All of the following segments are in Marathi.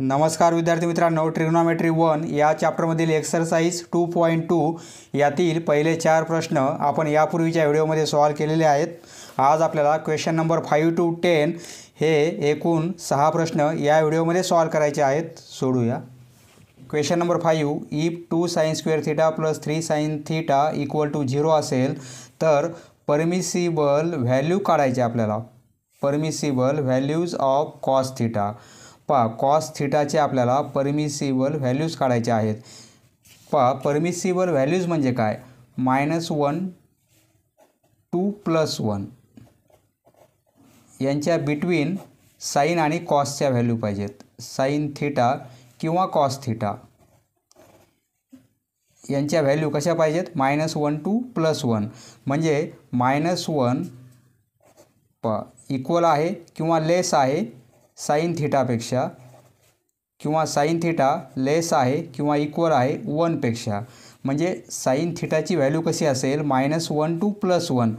नमस्कार विद्यार्थी मित्रांनो, ट्रिग्नोमेट्री 1 या चॅप्टरमधील एक्सरसाइज 2.2 यातील पहिले 4 प्रश्न आपण यापूर्वीच्या व्हिडिओमध्ये सॉल्व केलेले आहेत. आज आपल्याला क्वेश्चन नंबर 5 to 10 हे एकूण 6 प्रश्न या व्हिडिओमध्ये सॉल्व करायचे आहेत. सोडूया. Question number 5, if 2 sin square theta plus 3 sin theta equal to 0 असेल तर परमिसिबल व्हॅल्यू काढायचे आपल्याला. Permissible values of cos theta. Cos थीटाचे आपल्याला परमिसिबल व्हॅल्यूज काढायचे आहेत. परमिसिबल व्हॅल्यूज म्हणजे काय? -1 to +1 यांच्या बिटवीन साइन आणि कॉसच्या व्हॅल्यू पाहिजेत. साइन थीटा किंवा कॉस थीटा यांच्या व्हॅल्यू कशा पाहिजेत? -1 to +1 म्हणजे -1 इक्वल आहे किंवा लेस आहे साइन थीटापेक्षा, किंवा साइन थीटा लेस आहे किंवा इक्वल आहे 1 पेक्षा. म्हणजे साइन थीटाची व्हॅल्यू कशी असेल? -1 to +1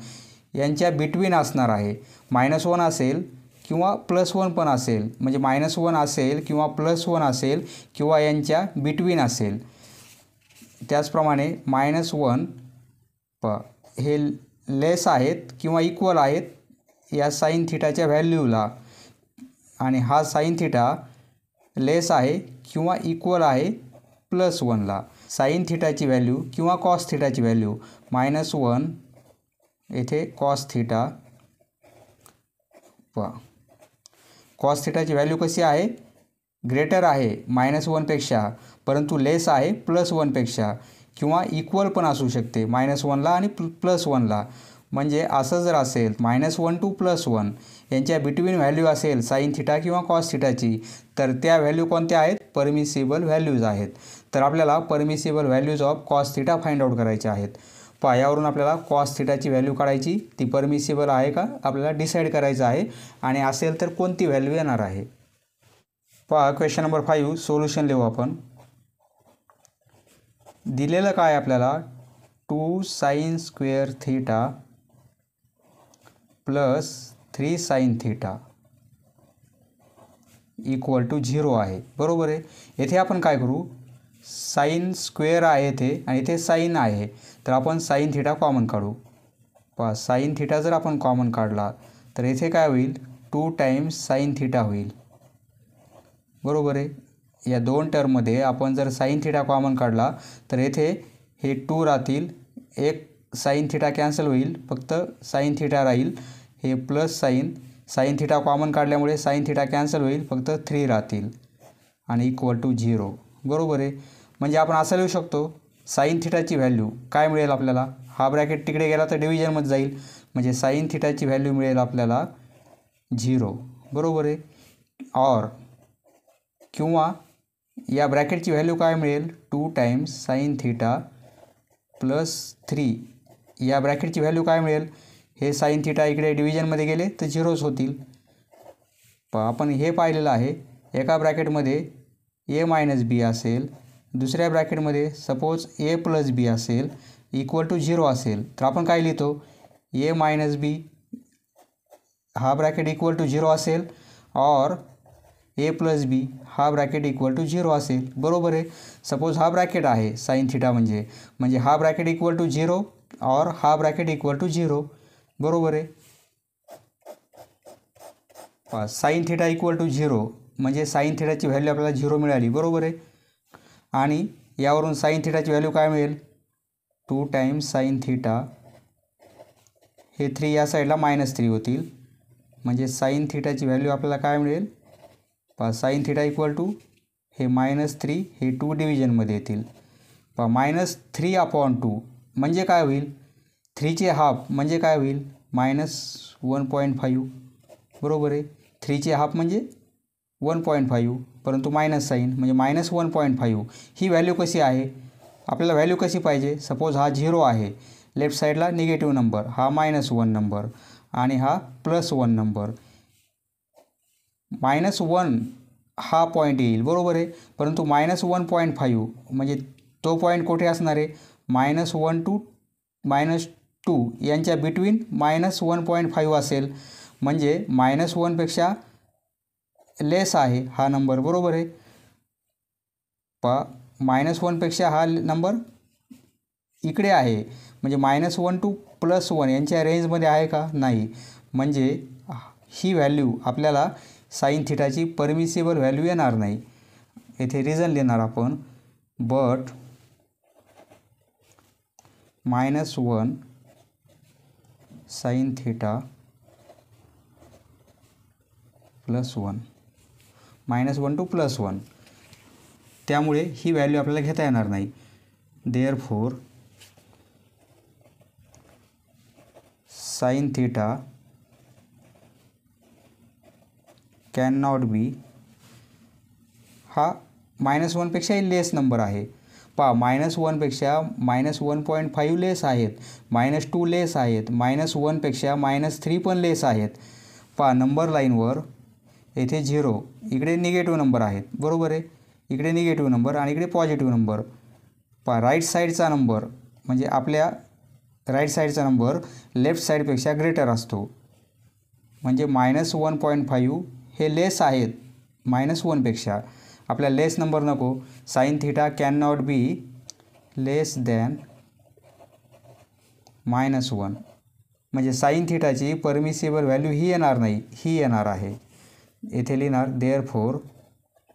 यांच्या बिटवीन असणार आहे. -1 असेल किंवा +1 पण असेल, म्हणजे -1 असेल किंवा +1 असेल किंवा यांच्या बिटवीन असेल. त्याचप्रमाणे -1 हे लेस आहेत किंवा इक्वल आहेत या साइन थीटाच्या व्हॅल्यूला, आणि हा साइन थीटा लेस आहे किंवा इक्वल आहे +1 ला. साइन थीटाची व्हॅल्यू किंवा कॉस थीटाची व्हॅल्यू -1 येथे कॉस थीटा. कॉस थीटाची व्हॅल्यू कशी आहे? ग्रेटर आहे -1 पेक्षा, परंतु लेस आहे +1 पेक्षा, किंवा इक्वल पण असू शकते -1 ला आणि +1 ला. म्हणजे असं जर असेल -1 to +1 यांच्या बिटवीन व्हॅल्यू असेल साइन थीटा किंवा कॉस थीटाची, तर त्या व्हॅल्यू कोणत्या आहेत? परमिसिबल व्हॅल्यूज आहेत. तर आपल्याला permissible values of cos theta find out करायचे आहेत. यावरून आपल्याला कॉस थीटाची व्हॅल्यू काढायची, ती परमिसिबल आहे का आपल्याला डिसाईड करायचं आहे, आणि असेल तर कोणती व्हॅल्यू येणार आहे. क्वेश्चन नंबर 5 सोल्युशन लिहू आपण. दिलेलं काय आपल्याला? 2 sin square theta plus 3 sin theta equal to 0 आहे. बरोबर आहे. येथे आपण काय करू? साइन स्क्वेअर आहे येथे आणि इथे साइन आहे, तर आपण साइन थीटा कॉमन काढू. साइन थीटा जर आपण कॉमन काढला तर येथे काय होईल? 2 times साइन थीटा होईल. बरोबर आहे. या दोन टर्ममध्ये आपण जर साइन थीटा कॉमन काढला तर येथे हे 2 राहतील, एक साइन थीटा कॅन्सल होईल, फक्त साइन थीटा राहील. हे प्लस साइन थीटा कॉमन काढल्यामुळे साइन थीटा कॅन्सल होईल, फक्त 3 राहतील आणि इक्वल टू 0. बरोबर आहे. म्हणजे आपण असं लिहू शकतो, साइन थीटाची व्हॅल्यू काय मिळेल आपल्याला? हा ब्रॅकेट तिकडे गेला तर डिव्हिजनमध्ये जाईल, म्हणजे साइन थीटाची व्हॅल्यू मिळेल आपल्याला 0. बरोबर आहे. और किंवा या ब्रॅकेटची व्हॅल्यू काय मिळेल? 2 times साइन थीटा प्लस 3 या ब्रॅकेटची व्हॅल्यू काय मिळेल? हे साइन थीटा इकडे डिव्हिजनमध्ये गेले तर 0च होतील. आपण हे पाहिलेलं आहे. एका ब्रॅकेटमध्ये a - b असेल, दुसऱ्या ब्रॅकेटमध्ये सपोज a + b असेल, इक्वल टू 0 असेल, तर आपण काय लिहितो? a - b हा ब्रॅकेट इक्वल टू 0 असेल, और a + b हा ब्रॅकेट इक्वल टू 0 असेल. बरोबर आहे. सपोज हा ब्रॅकेट आहे साइन थीटा म्हणजे हा ब्रॅकेट इक्वल टू 0 और हा ब्रॅकेट इक्वल टू 0. बरोबर आहे. साइन थीटा इक्वल टू 0 म्हणजे साइन थीटाची व्हॅल्यू आपल्याला 0 मिळाली. बरोबर आहे. आणि यावरून साइन थीटाची व्हॅल्यू काय मिळेल? 2 times साइन थीटा, हे 3 या साईडला -3 होतील, म्हणजे साइन थीटाची व्हॅल्यू आपल्याला काय मिळेल? साइन थीटा इक्वल टू हे -3, हे 2 डिव्हिजनमध्ये येतील. -3/2 म्हणजे काय होईल? 3चे हाफ म्हणजे काय होईल? -1.5. बरोबर आहे. 3चे हाफ म्हणजे 1.5, परंतु मायनस साईन म्हणजे -1.5. ही व्हॅल्यू कशी आहे? आपल्याला व्हॅल्यू कशी पाहिजे? सपोज हा 0 आहे, लेफ्ट साईडला निगेटिव्ह नंबर, हा -1 नंबर आणि हा +1 नंबर. -1 हा पॉईंट येईल. बरोबर आहे. परंतु -1.5 म्हणजे तो पॉईंट कुठे असणार आहे? -1 to -2 यांच्या बिटवीन -1.5 असेल, म्हणजे -1 पेक्षा लेस आहे हा नंबर. बरोबर आहे. -1पेक्षा हा नंबर इकडे आहे, म्हणजे -1 टू +1 यांच्या रेंजमध्ये आहे का? नाही. म्हणजे ही व्हॅल्यू आपल्याला साईन थिटाची परमिसिबल व्हॅल्यू येणार नाही. येथे रिझन लिहिणार आपण, बट -1 साईन थिटा +1 -1 टू +1, त्यामुळे ही व्हॅल्यू आपल्याला घेता येणार नाही. Therefore sine theta can not be, हा -1पेक्षाही लेस नंबर आहे. -1पेक्षा -1.5 लेस आहेत, -2 लेस आहेत, -1पेक्षा -3 पण लेस आहेत. नंबर लाईनवर येथे 0, इकडे निगेटिव्ह नंबर आहेत, बरोबर आहे. इकडे निगेटिव्ह नंबर आणि इकडे पॉझिटिव्ह नंबर. राईट साईडचा नंबर म्हणजे आपल्या राईट साईडचा नंबर लेफ्ट साईडपेक्षा ग्रेटर असतो. म्हणजे -1.5 हे लेस आहेत -1पेक्षा. आपल्याला लेस नंबर नको. Sine theta can not be less than -1, म्हणजे साईन थिटाची परमिसिबल व्हॅल्यू ही येणार नाही, ही येणार आहे. येथे लिहिणार देअरफॉर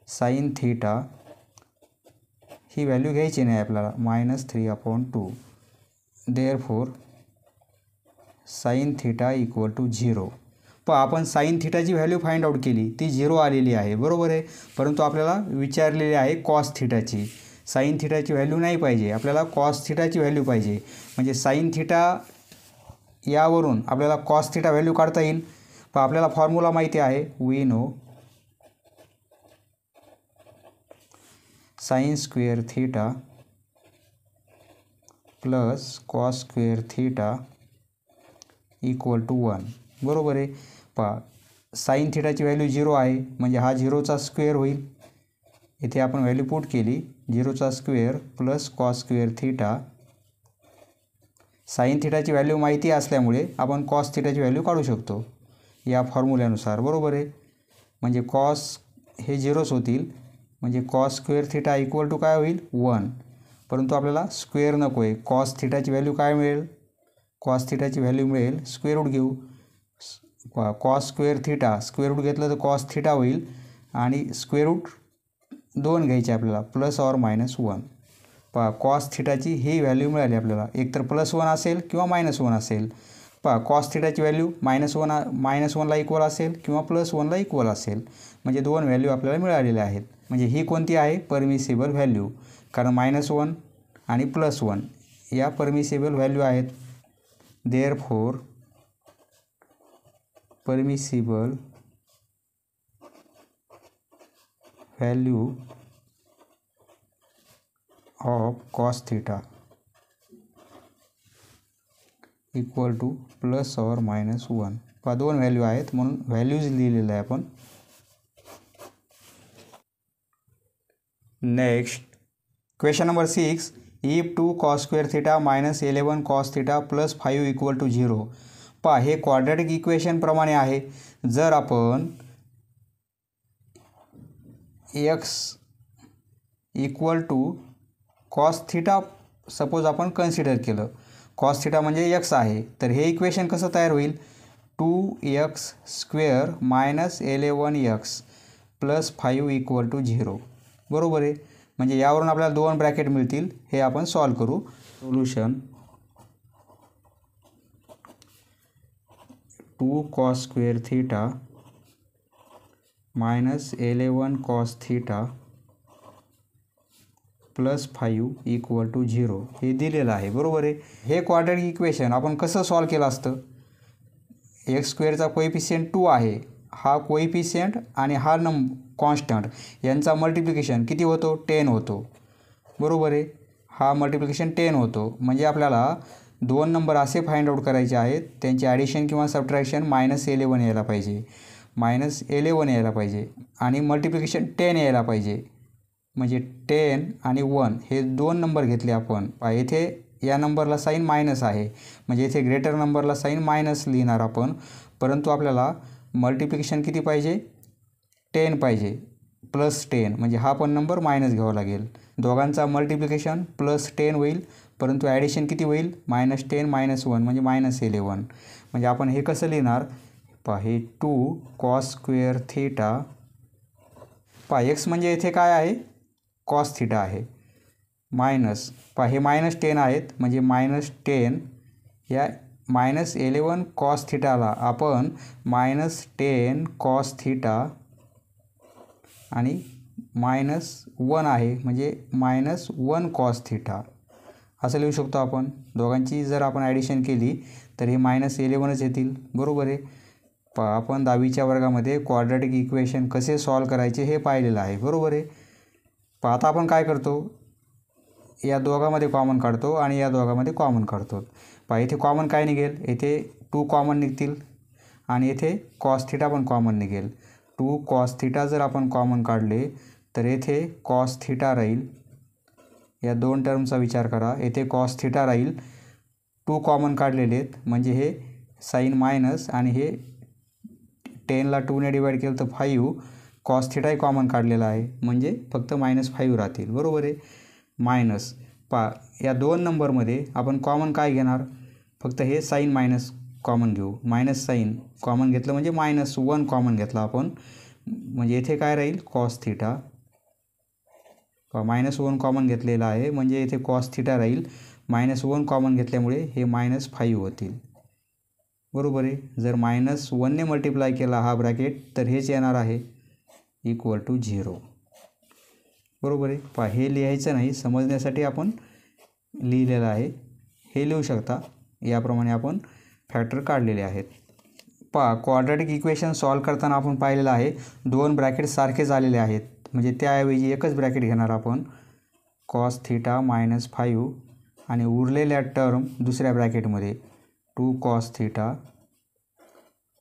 साईन थिटा, ही व्हॅल्यू घ्यायची नाही आपल्याला, -3/2. Therefore sine theta equal to 0. आपण साईन थिटाची व्हॅल्यू फाइंड आउट केली, ती 0 आलेली आहे, बरोबर आहे. परंतु आपल्याला विचारलेली आहे कॉस थिटाची. साईन थिटाची व्हॅल्यू नाही पाहिजे, आपल्याला कॉस थिटाची व्हॅल्यू पाहिजे. म्हणजे साईन थिटा यावरून आपल्याला कॉस थिटा व्हॅल्यू काढता येईल. आपल्याला फॉर्म्युला माहिती आहे, we know sine square theta plus cos square theta equal to 1, बरोबर आहे. साईन थिटाची व्हॅल्यू 0 आहे, म्हणजे हा 0चा स्क्वेअर होईल. इथे आपण व्हॅल्यू पुट केली, 0चा square plus cos square theta. Sine थिटाची व्हॅल्यू माहिती असल्यामुळे आपण कॉस थिटाची व्हॅल्यू काढू शकतो या फॉर्म्युल्यानुसार, बरोबर आहे. म्हणजे कॉस हे 0च होतील, म्हणजे cos square theta equal to काय होईल 1. परंतु आपल्याला स्क्वेअर नको आहे. कॉस थिटाची व्हॅल्यू काय मिळेल? कॉस थिटाची व्हॅल्यू मिळेल, स्क्वेअर रूट घेऊ. Cos square theta, square root घेतलं तर कॉस थिटा होईल आणि स्क्वेअर रूट 2 घ्यायचे आपल्याला, +or -1. कॉस थिटाची ही व्हॅल्यू मिळाली आपल्याला, एकतर +1 असेल किंवा -1 असेल. कॉस थिटाची व्हॅल्यू -1ला इक्वल असेल किंवा +1ला इक्वल असेल, म्हणजे 2 व्हॅल्यू आपल्याला मिळालेल्या आहेत. म्हणजे ही कोणती आहे? परमिसिबल व्हॅल्यू, कारण -1 आणि +1 या परमिसिबल व्हॅल्यू आहेत. Therefore permissible value of cos theta equal to +or -1. 2 value आहेत म्हणून व्हॅल्यूज लिहिलेलं आहे आपण. Next question number 6, if 2 cos square theta -11 cos theta +5 equal to 0. हे क्वाड्रॅटिक इक्वेशन प्रमाणे आहे. जर आपण x equal to cos theta suppose आपण कन्सिडर केलं, कॉस थिटा म्हणजे x आहे, तर हे इक्वेशन कसं तयार होईल? 2x square -11x +5 equal to 0, बरोबर आहे. म्हणजे यावरून आपल्याला 2 ब्रॅकेट मिळतील, हे आपण सॉल्व करू. Solution 2 cos square theta -11 cos theta +5 equal to 0 हे दिलेलं आहे, बरोबर आहे. हे क्वाड्रॅटिक इक्वेशन आपण कसं सॉल्व केलं असतं? एक्स स्क्वेअरचा कोएफिशियंट 2 आहे, हा कोएफिशियंट आणि हा कॉन्स्टंट यांचा मल्टिप्लिकेशन किती होतो? 10 होतो, बरोबर आहे. हा मल्टिप्लिकेशन 10 होतो, म्हणजे आपल्याला 2 नंबर असे फाइंड आउट करायचे आहेत, त्यांचे ॲडिशन किंवा सबट्रॅक्शन -11 यायला पाहिजे, -11 यायला पाहिजे आणि मल्टिप्लिकेशन 10 यायला पाहिजे. म्हणजे 10 आणि 1 हे 2 नंबर घेतले आपण. येथे या नंबरला साईन मायनस आहे, म्हणजे इथे ग्रेटर नंबरला साईन मायनस लिहिणार आपण. परंतु आपल्याला मल्टिप्लिकेशन किती पाहिजे? 10 पाहिजे. +10 म्हणजे हा पण नंबर मायनस घ्यावा लागेल. दोघांचा मल्टिप्लिकेशन +10 होईल, परंतु ॲडिशन किती होईल? -10 -1 म्हणजे -11. म्हणजे आपण हे कसं लिहिणार? पहा हे 2 cos स्क्वेअर थीटा. पहा एक्स म्हणजे इथे काय आहे? कॉस थीटा आहे. मायनस पहा हे -10 आहेत म्हणजे -10 या -11 cos थीटाला आपण -10 cos थीटा आणि -1 आहे म्हणजे -1 cos थीटा असं लिहू शकतो आपण. दोघांची जर आपण ॲडिशन केली तर हे -11च येतील. बरोबर आहे. पहा आपण 10वीच्या वर्गामध्ये क्वाड्रॅटिक इक्वेशन कसे सॉल्व करायचे हे पाहिलेलं आहे. बरोबर आहे. पहा आता आपण काय करतो? या दोघांमध्ये कॉमन काढतो आणि या दोघांमध्ये कॉमन काढतो. पहा इथे कॉमन काय निघेल? येथे 2 कॉमन निघतील आणि येथे कॉस थीटा पण कॉमन निघेल. 2 cos थीटा जर आपण कॉमन काढले तर येथे कॉस थीटा राहील. या दोन टर्मचा विचार करा. येथे कॉस थीटा राहील. 2 कॉमन काढलेले आहेत म्हणजे हे साईन मायनस आणि हे 10ला 2ने डिवाईड केलं तर 5. कॉस थीटाही कॉमन काढलेला आहे म्हणजे फक्त -5 राहतील. बरोबर आहे. मायनस पहा या दोन नंबरमध्ये आपण कॉमन काय घेणार? फक्त हे साईन मायनस कॉमन घेऊ. मायनस साईन कॉमन घेतलं म्हणजे -1 कॉमन घेतला आपण म्हणजे येथे काय राहील? Cos theta. -1 कॉमन घेतलेला आहे म्हणजे येथे कॉस थीटा राहील. -1 कॉमन घेतल्यामुळे हे -5 होतील. बरोबर आहे. जर -1ने मल्टिप्लाय केला हा ब्रॅकेट तर हेच येणार आहे =0. बरोबर आहे. पहा हे लिहायचं नाही, समजण्यासाठी आपण लिहिलेलं आहे. हे लिहू शकता. याप्रमाणे आपण फॅक्टर काढलेले आहेत. पहा क्वाड्रॅटिक इक्वेशन सॉल्व करताना आपण पाहिलेलं आहे 2 ब्रॅकेट सारखेच आलेले आहेत म्हणजे त्याऐवजी एकच ब्रॅकेट घेणार आपण cos थीटा -5 आणि उरलेल्या टर्म दुसऱ्या ब्रॅकेटमध्ये 2 cos थीटा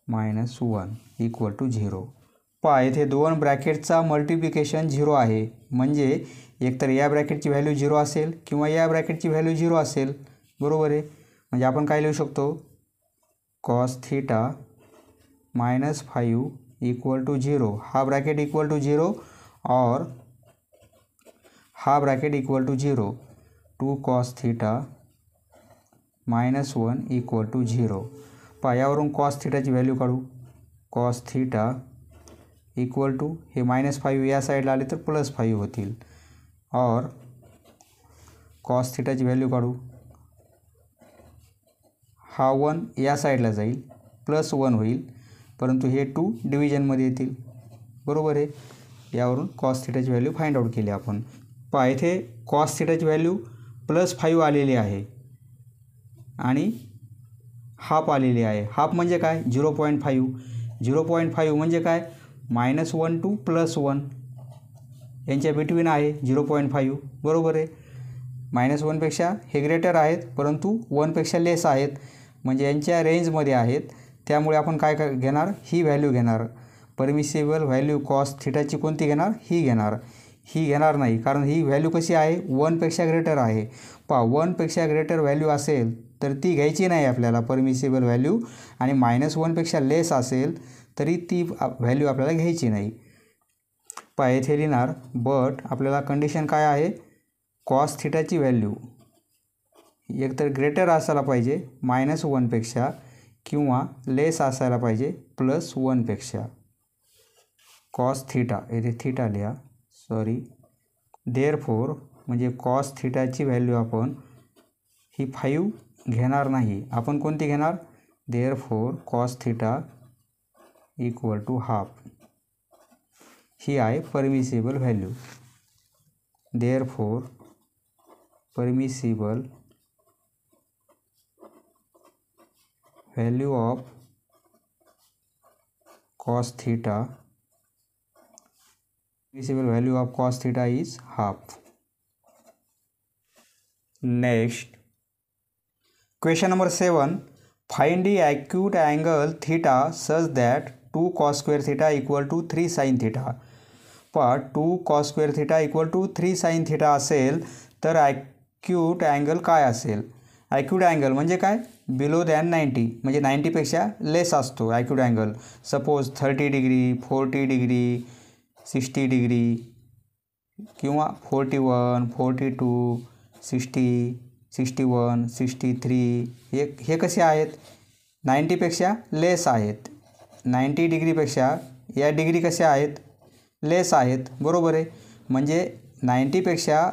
-1 =0. पहा येथे 2 ब्रॅकेटचा मल्टिप्लिकेशन 0 आहे म्हणजे एकतर या ब्रॅकेटची व्हॅल्यू 0 असेल किंवा या ब्रॅकेटची व्हॅल्यू 0 असेल. बरोबर आहे. म्हणजे आपण काय लिहू शकतो? cos theta -5 =0. हा ब्रॅकेट =0 और हा ब्रॅकेट =0. 2 cos theta -1 =0. पहा यावरून cos थीटाची व्हॅल्यू काढू. cos थीटा इक्वल टू हे -5 या साईडला आले तर +5 होतील और cos थीटाची व्हॅल्यू काढू. हा 1 या साईडला जाईल +1 होईल परंतु हे 2 डिव्हिजनमध्ये येतील. बरोबर आहे. यावरून cos थीटाची व्हॅल्यू फाइंड आउट केली आपण. पहा इथे cos थीटाची व्हॅल्यू +5 आलेली आहे आणि हाफ आलेली आहे. हाफ म्हणजे काय? 0.5. 0.5 म्हणजे काय? -1 to +1 यांच्या बिटवीन आहे 0.5. बरोबर आहे. -1पेक्षा हे ग्रेटर आहेत परंतु 1पेक्षा लेस आहेत म्हणजे यांच्या रेंजमध्ये आहेत. त्यामुळे आपण काय घेणार? ही व्हॅल्यू घेणार. परमिसिबल व्हॅल्यू cos थीटाची कोणती घेणार? ही घेणार. ही घेणार नाही कारण ही व्हॅल्यू कशी आहे? 1पेक्षा ग्रेटर आहे. पहा 1पेक्षा ग्रेटर व्हॅल्यू असेल तर ती घ्यायची नाही आपल्याला परमिसिबल व्हॅल्यू आणि -1पेक्षा लेस असेल तरी ती व्हॅल्यू आपल्याला घ्यायची नाही. पहा येथे लिहिणार बट आपल्याला कंडिशन काय आहे? cos थीटाची व्हॅल्यू एकतर ग्रेटर असायला पाहिजे -1पेक्षा किंवा लेस असायला पाहिजे +1पेक्षा. cos थीटा येथे थीटा लिहा. देअरफॉर म्हणजे cos थीटाची व्हॅल्यू आपण ही 5 घेणार नाही. आपण कोणती घेणार? देअरफॉर cos थीटा ½ ही आहे permissible value. Therefore permissible value of cos theta is ½ next question number 7. Find the acute angle theta such that 2 cos square theta = 3 sin theta. पहा 2 cos square theta = 3 sin theta असेल तर acute angle काय असेल? acute angle म्हणजे काय? बिलो दॅन 90 म्हणजे 90पेक्षा लेस असतो acute angle. Suppose 30 degree 40 degree 60 degree किंवा 41, 42, 60, 61, 63 हे कसे आहेत 90पेक्षा लेस आहेत. 90 डिग्रीपेक्षा या डिग्री कशा आहेत लेस आहेत. बरोबर आहे. म्हणजे 90पेक्षा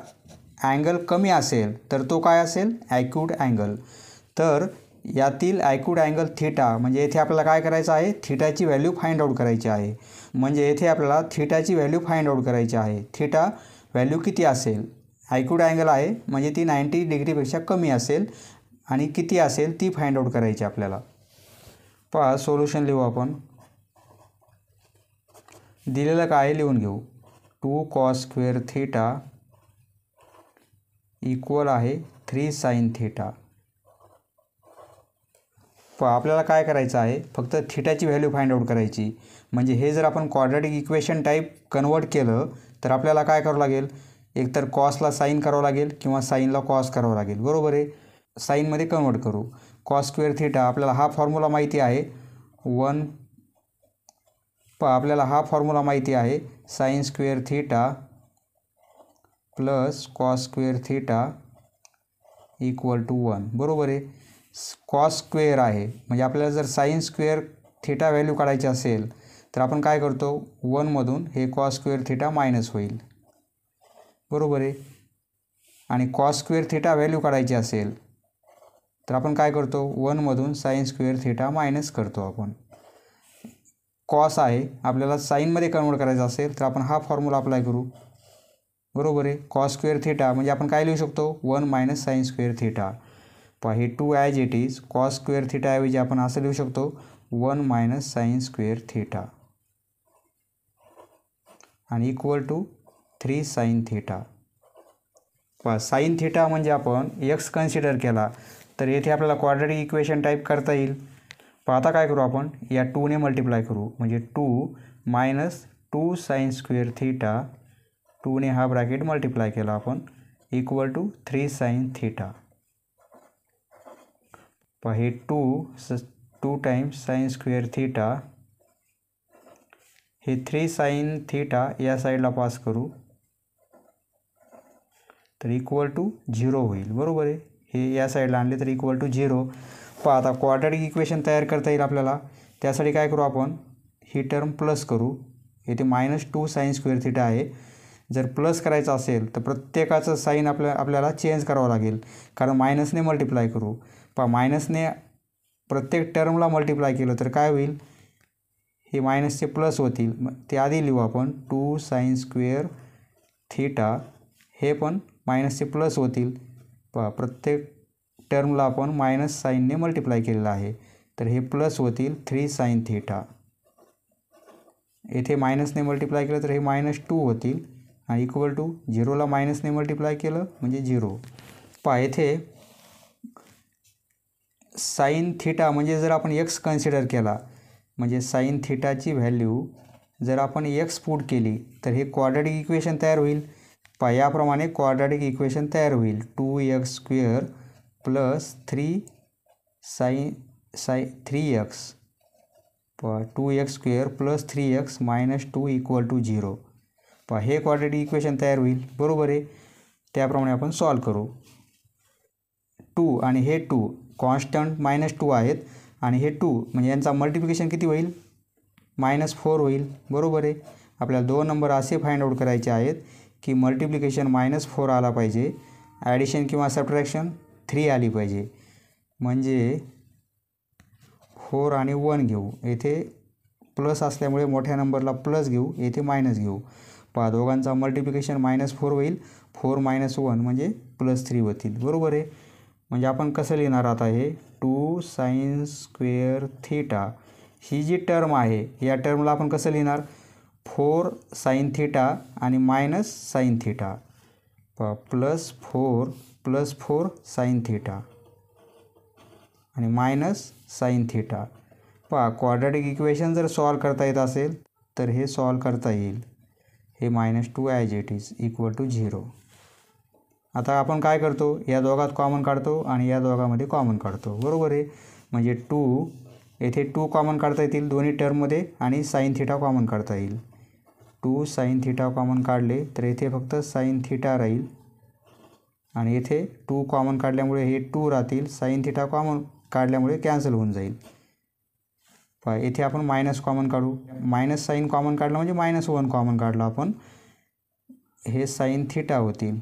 अँगल कमी असेल तर तो काय असेल ॲक्यूट अँगल. तर यातील ॲक्यूट अँगल थीटा म्हणजे येथे आपल्याला काय करायचं आहे थीटाची व्हॅल्यू फाइंड आउट करायची आहे. म्हणजे येथे आपल्याला थीटाची व्हॅल्यू फाइंड आउट करायची आहे. थीटा व्हॅल्यू किती असेल ॲक्यूट अँगल आहे म्हणजे ती 90 डिग्रीपेक्षा कमी असेल आणि किती असेल ती फाइंड आउट करायची आपल्याला. पहा सोल्युशन लिहू आपण. दिलेलं काय लिहून घेऊ. 2 cos स्क्वेअर थीटा इक्वल आहे 3 sin थीटा. आपल्याला काय करायचं आहे फक्त थीटाची व्हॅल्यू फाइंड आउट करायची. म्हणजे हे जर आपण क्वाड्रॅटिक इक्वेशन टाईप कन्वर्ट केलं तर आपल्याला काय करावं लागेल एकतर कॉसला साईन करावं लागेल किंवा साईनला कॉस करावं लागेल. बरोबर आहे. साईनमध्ये कन्वर्ट करू. कॉस स्क्वेअर थीटा आपल्याला हा फॉर्म्युला माहिती आहे आपल्याला हा फॉर्म्युला माहिती आहे sine square theta plus cos square theta equal to 1. बरोबर आहे. कॉस स्क्वेअर आहे म्हणजे आपल्याला जर साईन स्क्वेअर थीटा व्हॅल्यू काढायची असेल तर आपण काय करतो 1मधून हे कॉस स्क्वेअर थीटा मायनस होईल. बरोबर आहे. आणि कॉस स्क्वेअर थीटा व्हॅल्यू काढायची असेल तर आपण काय करतो 1मधून साईन स्क्वेअर थीटा मायनस करतो आपण. कॉस आहे आपल्याला साईनमध्ये कन्वर्ट करायचं असेल तर आपण हा फॉर्म्युला अप्लाय करू. बरोबर आहे. कॉस स्क्वेअर थीटा म्हणजे आपण काय लिहू शकतो 1 मायनस साईन स्क्वेअर थीटा. हे 2 as it is cos square थीटाऐवजी आपण असं लिहू शकतो 1 मायनस साईन स्क्वेअर थीटा आणि equal to 3 sin theta. Sine theta म्हणजे आपण एक्स कन्सिडर केला तर येथे आपल्याला क्वाड्रॅटिक इक्वेशन टाईप करता येईल. आता काय करू आपण या 2ने मल्टिप्लाय करू म्हणजे 2 मायनस 2 sin स्क्वेअर थीटा 2ने हा ब्रॅकेट मल्टिप्लाय केला आपण इक्वल टू 3 sin थीटा. हे 2 टाइम्स साईन स्क्वेअर थीटा हे 3 sin थीटा या साईडला पास करू तर इक्वल टू 0 होईल. बरोबर आहे. हे या साईडला आणले तर इक्वल टू 0. आता क्वाड्रॅटिक इक्वेशन तयार करता येईल आपल्याला. त्यासाठी काय करू आपण ही टर्म प्लस करू. येथे -2 sin स्क्वेअर थीटा आहे. जर प्लस करायचं असेल तर प्रत्येकाचं साईन आपल्याला चेंज करावं लागेल कारण मायनसने मल्टिप्लाय करू. मायनसने प्रत्येक टर्मला मल्टिप्लाय केलं तर काय होईल हे मायनसचे प्लस होतील. ते आधी लिहू आपण 2 sin स्क्वेअर थीटा हे पण मायनसचे प्लस होतील. प्रत्येक टर्मला आपण मायनस साईनने मल्टिप्लाय केलेलं आहे तर हे प्लस होतील 3 sin थीटा. येथे मायनसने मल्टिप्लाय केलं तर हे -2 होतील आणि इक्वल टू 0ला मायनसने मल्टिप्लाय केलं म्हणजे 0. येथे साईन थीटा म्हणजे जर आपण एक्स कन्सिडर केला म्हणजे साईन थीटाची व्हॅल्यू जर आपण एक्स पुट केली तर हे क्वाड्रॅटिक इक्वेशन तयार होईल. याप्रमाणे क्वाड्रॅटिक इक्वेशन तयार होईल 2x² plus 3x 2x² plus 3x -2 equal to 0. हे क्वाड्रॅटिक इक्वेशन तयार होईल. बरोबर आहे. त्याप्रमाणे आपण सॉल्व करू. 2 आणि हे 2 कॉन्स्टंट -2 आहेत आणि हे 2 म्हणजे यांचा मल्टिप्लिकेशन किती होईल -4 होईल. बरोबर आहे. आपल्याला 2 नंबर असे फाइंड आउट करायचे आहेत की मल्टिप्लिकेशन -4 आला पाहिजे ॲडिशन किंवा सबट्रॅक्शन 3 आली पाहिजे. म्हणजे 4 आणि 1 घेऊ. येथे प्लस असल्यामुळे मोठ्या नंबरला प्लस घेऊ येथे मायनस घेऊ. दोघांचा मल्टिप्लिकेशन -4 होईल. 4 - 1 म्हणजे +3 होतील. बरोबर आहे. म्हणजे आपण कसं लिहिणार आता हे 2 sin स्क्वेअर थीटा ही जी टर्म आहे या टर्मला आपण कसं लिहिणार 4 sin थीटा आणि -sin थीटा +4 sin थीटा आणि -sin थीटा. क्वाड्रॅटिक इक्वेशन जर सॉल्व करता येत असेल तर हे सॉल्व करता येईल. हे -2 as it is equal to 0. आता आपण काय करतो या दोघात कॉमन काढतो आणि या दोघांमध्ये कॉमन काढतो. बरोबर आहे. म्हणजे 2 येथे 2 कॉमन काढता येतील दोन्ही टर्ममध्ये आणि साईन थीटा कॉमन काढता येईल. 2 साईन थिटा कॉमन काढले तर इथे फक्त साईन थिटा राहील आणि इथे 2 कॉमन काढल्यामुळे हे 2 राहतील, साईन थिटा कॉमन काढल्यामुळे कॅन्सल होऊन जाईल. पहा इथे आपण मायनस कॉमन काढू, मायनस साईन कॉमन काढलं म्हणजे -1 कॉमन काढलं आपण, हे साईन थिटा होतील.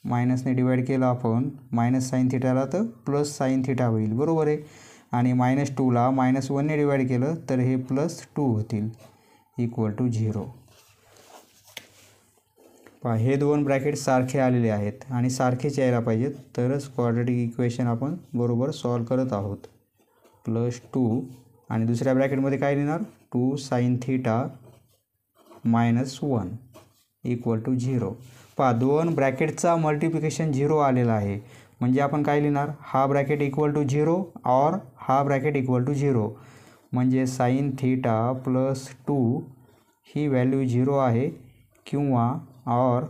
मायनसने डिवाईड केलं आपण मायनस साईन थिटाला तर प्लस साईन थिटा होईल, बरोबर आहे. आणि -2ला -1ने डिवाईड केलं तर हे +2 होतील इक्वल टू 0. पहा हे दोन ब्रॅकेट सारखे आलेले आहेत आणि सारखेच यायला पाहिजेत तरच क्वाड्रॅटिक इक्वेशन आपण बरोबर सॉल्व करत आहोत. +2 आणि दुसऱ्या ब्रॅकेटमध्ये काय लिहिणार 2 साईन थिटा -1 इक्वल टू 0. पहा दोन ब्रॅकेटचा मल्टिप्लिकेशन 0 आलेला आहे म्हणजे आपण काय लिहिणार हा ब्रॅकेट इक्वल टू 0 और हा ब्रॅकेट इक्वल टू 0 म्हणजे साईन थिटा +2 ही व्हॅल्यू 0 आहे किंवा और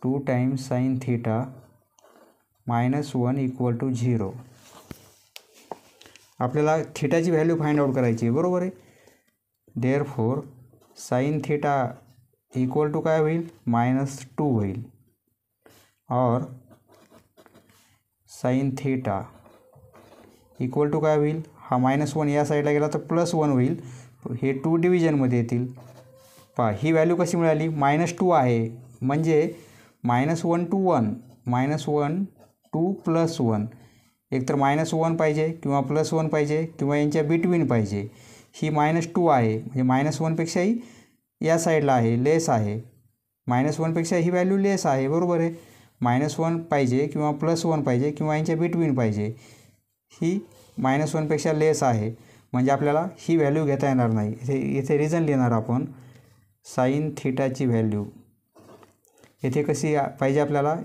2 times sine theta -1 equal to 0. आपल्याला थिटाची व्हॅल्यू फाइंड आउट करायची आहे, बरोबर आहे. Therefore sine theta equal to काय होईल -2 होईल और साईन थिटा इक्वल टू काय होईल हा -1 या साईडला गेला तर +1 होईल, हे 2 डिव्हिजनमध्ये येतील. पहा ही व्हॅल्यू कशी मिळाली -2 आहे म्हणजे -1 to 1 -1 to +1 एकतर -1 पाहिजे किंवा +1 पाहिजे किंवा यांच्या बिटवीन पाहिजे. ही -2 आहे म्हणजे -1पेक्षाही या साईडला आहे, लेस आहे. -1पेक्षा ही व्हॅल्यू लेस आहे, बरोबर आहे. -1 पाहिजे किंवा +1 पाहिजे किंवा यांच्या बिटवीन पाहिजे. ही -1पेक्षा लेस आहे म्हणजे आपल्याला ही व्हॅल्यू घेता येणार नाही. इथे रिझन लिहिणार आपण साईन थिटाची व्हॅल्यू इथे कशी पाहिजे आपल्याला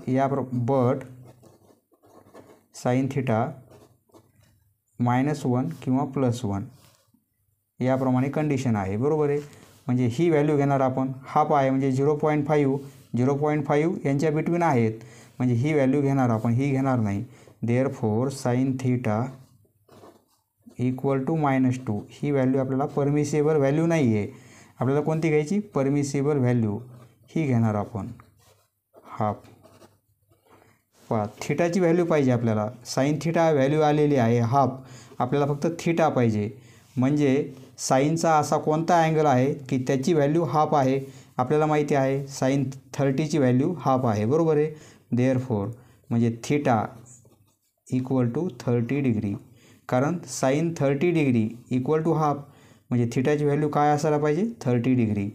बट साईन थिटा -1 किंवा +1 याप्रमाणे कंडिशन आहे, बरोबर आहे. म्हणजे ही व्हॅल्यू घेणार आपण, हाफ आहे म्हणजे 0.5 यांच्या बिटवीन आहेत म्हणजे ही व्हॅल्यू घेणार आपण, ही घेणार नाही. Therefore sine theta equal to -2 ही व्हॅल्यू आपल्याला परमिसिबल व्हॅल्यू नाही आहे. आपल्याला कोणती घ्यायची परमिसिबल व्हॅल्यू, ही घेणार आपण हाफ. पहा थिटाची व्हॅल्यू पाहिजे आपल्याला, साईन थिटा व्हॅल्यू आलेली आहे हाफ, आपल्याला फक्त थिटा पाहिजे. म्हणजे साईनचा असा कोणता अँगल आहे की त्याची व्हॅल्यू हाफ आहे. आपल्याला माहिती आहे साईन 30ची व्हॅल्यू हाफ आहे, बरोबर आहे. देअरफॉर म्हणजे थिटा इक्वल टू 30 डिग्री, कारण sine 30 degree equal to half म्हणजे थिटाची व्हॅल्यू काय असायला पाहिजे 30 degree.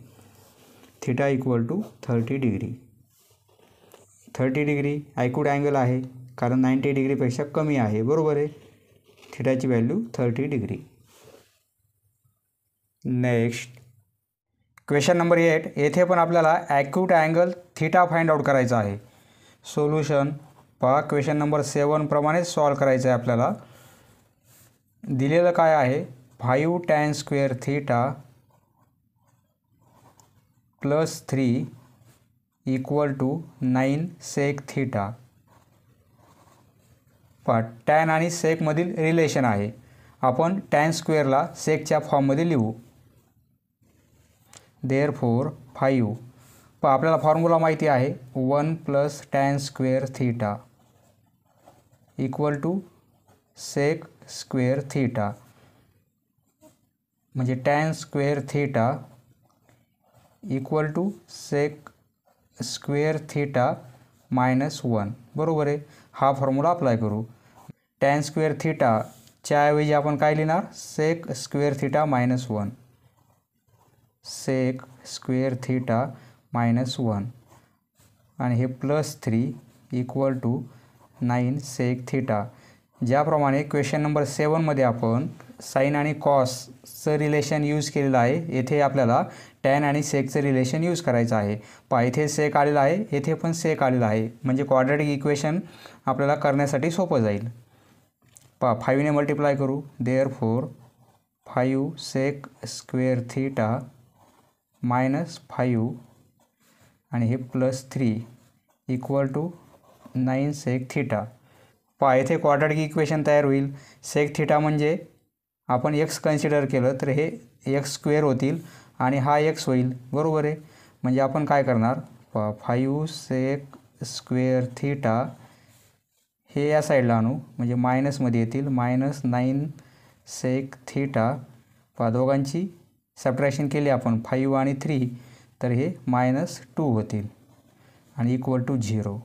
Theta equal to 30 degree. 30 degree acute angle आहे कारण 90 डिग्रीपेक्षा कमी आहे, बरोबर आहे. थिटाची value 30 degree. Next question number 8. येथे पण आपल्याला acute angle theta find out करायचा आहे. सोल्युशन पहा क्वेश्चन नंबर 7 प्रमाणेच सॉल्व करायचं आहे आपल्याला. दिलेलं काय आहे 5 tan square theta +3 equal to 9 sec theta. पहा टॅन आणि सेकमधील रिलेशन आहे, आपण टॅन स्क्वेअरला सेकच्या फॉर्ममध्ये लिहू. देअरफॉर 5 पहा आपल्याला फॉर्म्युला माहिती आहे 1 + tan square theta equal to sec square theta म्हणजे tan square theta equal to sec square theta -1, बरोबर आहे. हा फॉर्म्युला अप्लाय करू. टॅन स्क्वेअर थिटाच्या ऐवजी आपण काय लिहिणार sec square theta -1 sec square theta -1 आणि हे +3 इक्वल टू 9 सेक थिटा. ज्याप्रमाणे क्वेश्चन नंबर 7मध्ये आपण साईन आणि कॉसचं रिलेशन यूज केलेलं आहे, येथे आपल्याला टॅन आणि सेकचं रिलेशन यूज करायचं आहे. पहा इथे सेक आलेलं आहे, येथे पण सेक आलेलं आहे म्हणजे क्वाड्रॅटिक इक्वेशन आपल्याला करण्यासाठी सोपं जाईल. पहा 5ने मल्टिप्लाय करू. देअरफॉर 5 सेक स्क्वेअर थिटा -5 आणि हे +3 इक्वल टू 9 सेक थिटा. पहा येथे क्वाड्रॅटिक इक्वेशन तयार होईल. सेक थिटा म्हणजे आपण x कन्सिडर केलं तर हे x स्क्वेअर होतील आणि हा एक्स होईल, बरोबर आहे. म्हणजे आपण काय करणार, 5 सेक स्क्वेअर थीटा हे या साईडला आणू, म्हणजे मायनसमध्ये येतील, -9 सेक थीटा. दोघांची सबट्रॅक्शन केली आपण 5 आणि 3, तर हे -2 होतील आणि इक्वल टू 0.